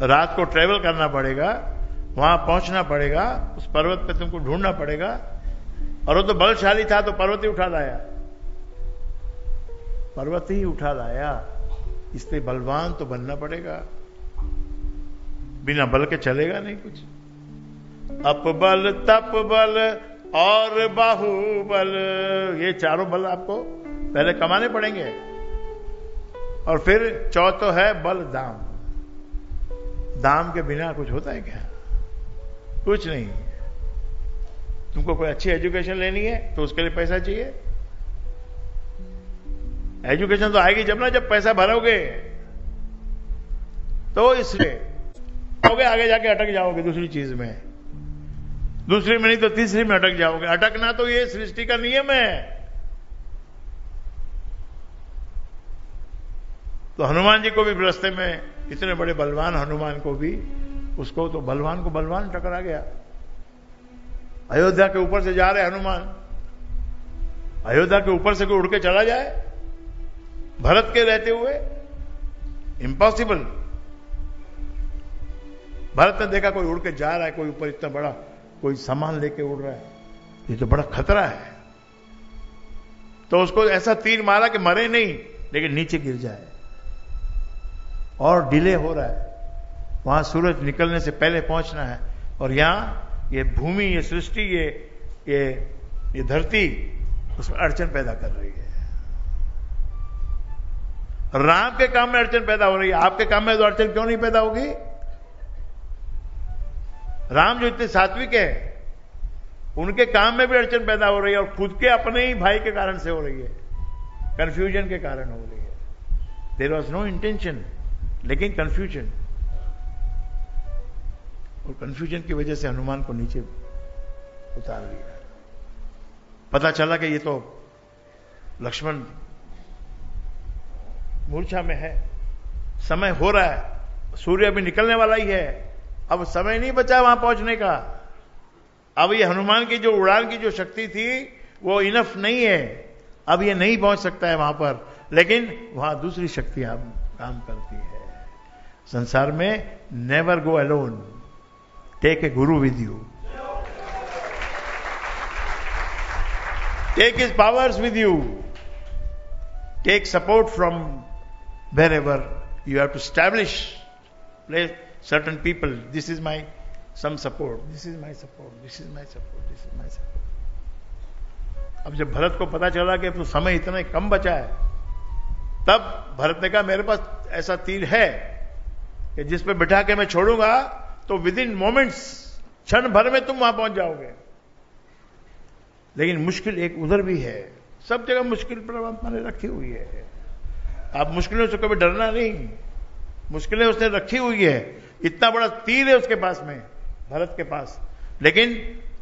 रात को ट्रेवल करना पड़ेगा, वहां पहुंचना पड़ेगा, उस पर्वत पे तुमको ढूंढना पड़ेगा। और वो तो बलशाली था तो पर्वत ही उठा लाया, पर्वत ही उठा लाया। इसलिए बलवान तो बनना पड़ेगा, बिना बल के चलेगा नहीं कुछ। अप बल, तप बल और बाहुबल, ये चारों बल आपको पहले कमाने पड़ेंगे। और फिर चौथा है बल दाम। दाम के बिना कुछ होता है क्या? कुछ नहीं। तुमको कोई अच्छी एजुकेशन लेनी है तो उसके लिए पैसा चाहिए। एजुकेशन तो आएगी जब ना, जब पैसा भरोगे। तो इसलिए आगे जाके अटक जाओगे दूसरी चीज में, दूसरी में नहीं तो तीसरी में अटक जाओगे। अटकना तो ये सृष्टि का नियम है। तो हनुमान जी को भी रास्ते में, इतने बड़े बलवान हनुमान को भी, उसको तो बलवान को बलवान टकरा गया। अयोध्या के ऊपर से जा रहे हनुमान, अयोध्या के ऊपर से कोई उड़ के चला जाए भरत के रहते हुए? इम्पॉसिबल। भरत ने देखा कोई उड़ के जा रहा है, कोई ऊपर इतना बड़ा कोई सामान लेके उड़ रहा है, ये तो बड़ा खतरा है। तो उसको ऐसा तीर मारा कि मरे नहीं, लेकिन नीचे गिर जाए। और डिले हो रहा है, वहां सूरज निकलने से पहले पहुंचना है। और यहां ये भूमि, ये सृष्टि, ये धरती उसमें अड़चन पैदा कर रही है। राम के काम में अड़चन पैदा हो रही है, आपके काम में तो अड़चन क्यों नहीं पैदा होगी? राम जो इतने सात्विक है, उनके काम में भी अड़चन पैदा हो रही है, और खुद के अपने ही भाई के कारण से हो रही है, कंफ्यूजन के कारण हो रही है। देयर वॉज नो इंटेंशन, लेकिन कंफ्यूजन, और कंफ्यूजन की वजह से हनुमान को नीचे उतार दिया। पता चला कि ये तो लक्ष्मण मूर्छा में है, समय हो रहा है, सूर्य अभी निकलने वाला ही है, अब समय नहीं बचा वहां पहुंचने का। अब ये हनुमान की जो उड़ान की जो शक्ति थी वो इनफ नहीं है, अब ये नहीं पहुंच सकता है वहां पर। लेकिन वहां दूसरी शक्तियां काम करती है। संसार में never go alone, take a guru with you, take his powers with you, take support from wherever you have to establish certain people. This is my some support, this is my support, this is my support, this is my support. अब जब भरत को पता चला कि तो समय इतना कम बचा है, तब भरत ने कहा मेरे पास ऐसा तीर है कि जिस पे बिठा के मैं छोड़ूंगा तो विद इन मोमेंट्स, क्षण भर में तुम वहां पहुंच जाओगे। लेकिन मुश्किल एक उधर भी है, सब जगह मुश्किल परमात्मा ने रखी हुई है। आप मुश्किलों से कभी डरना नहीं, मुश्किलें उसने रखी हुई है। इतना बड़ा तीर है उसके पास में, भरत के पास, लेकिन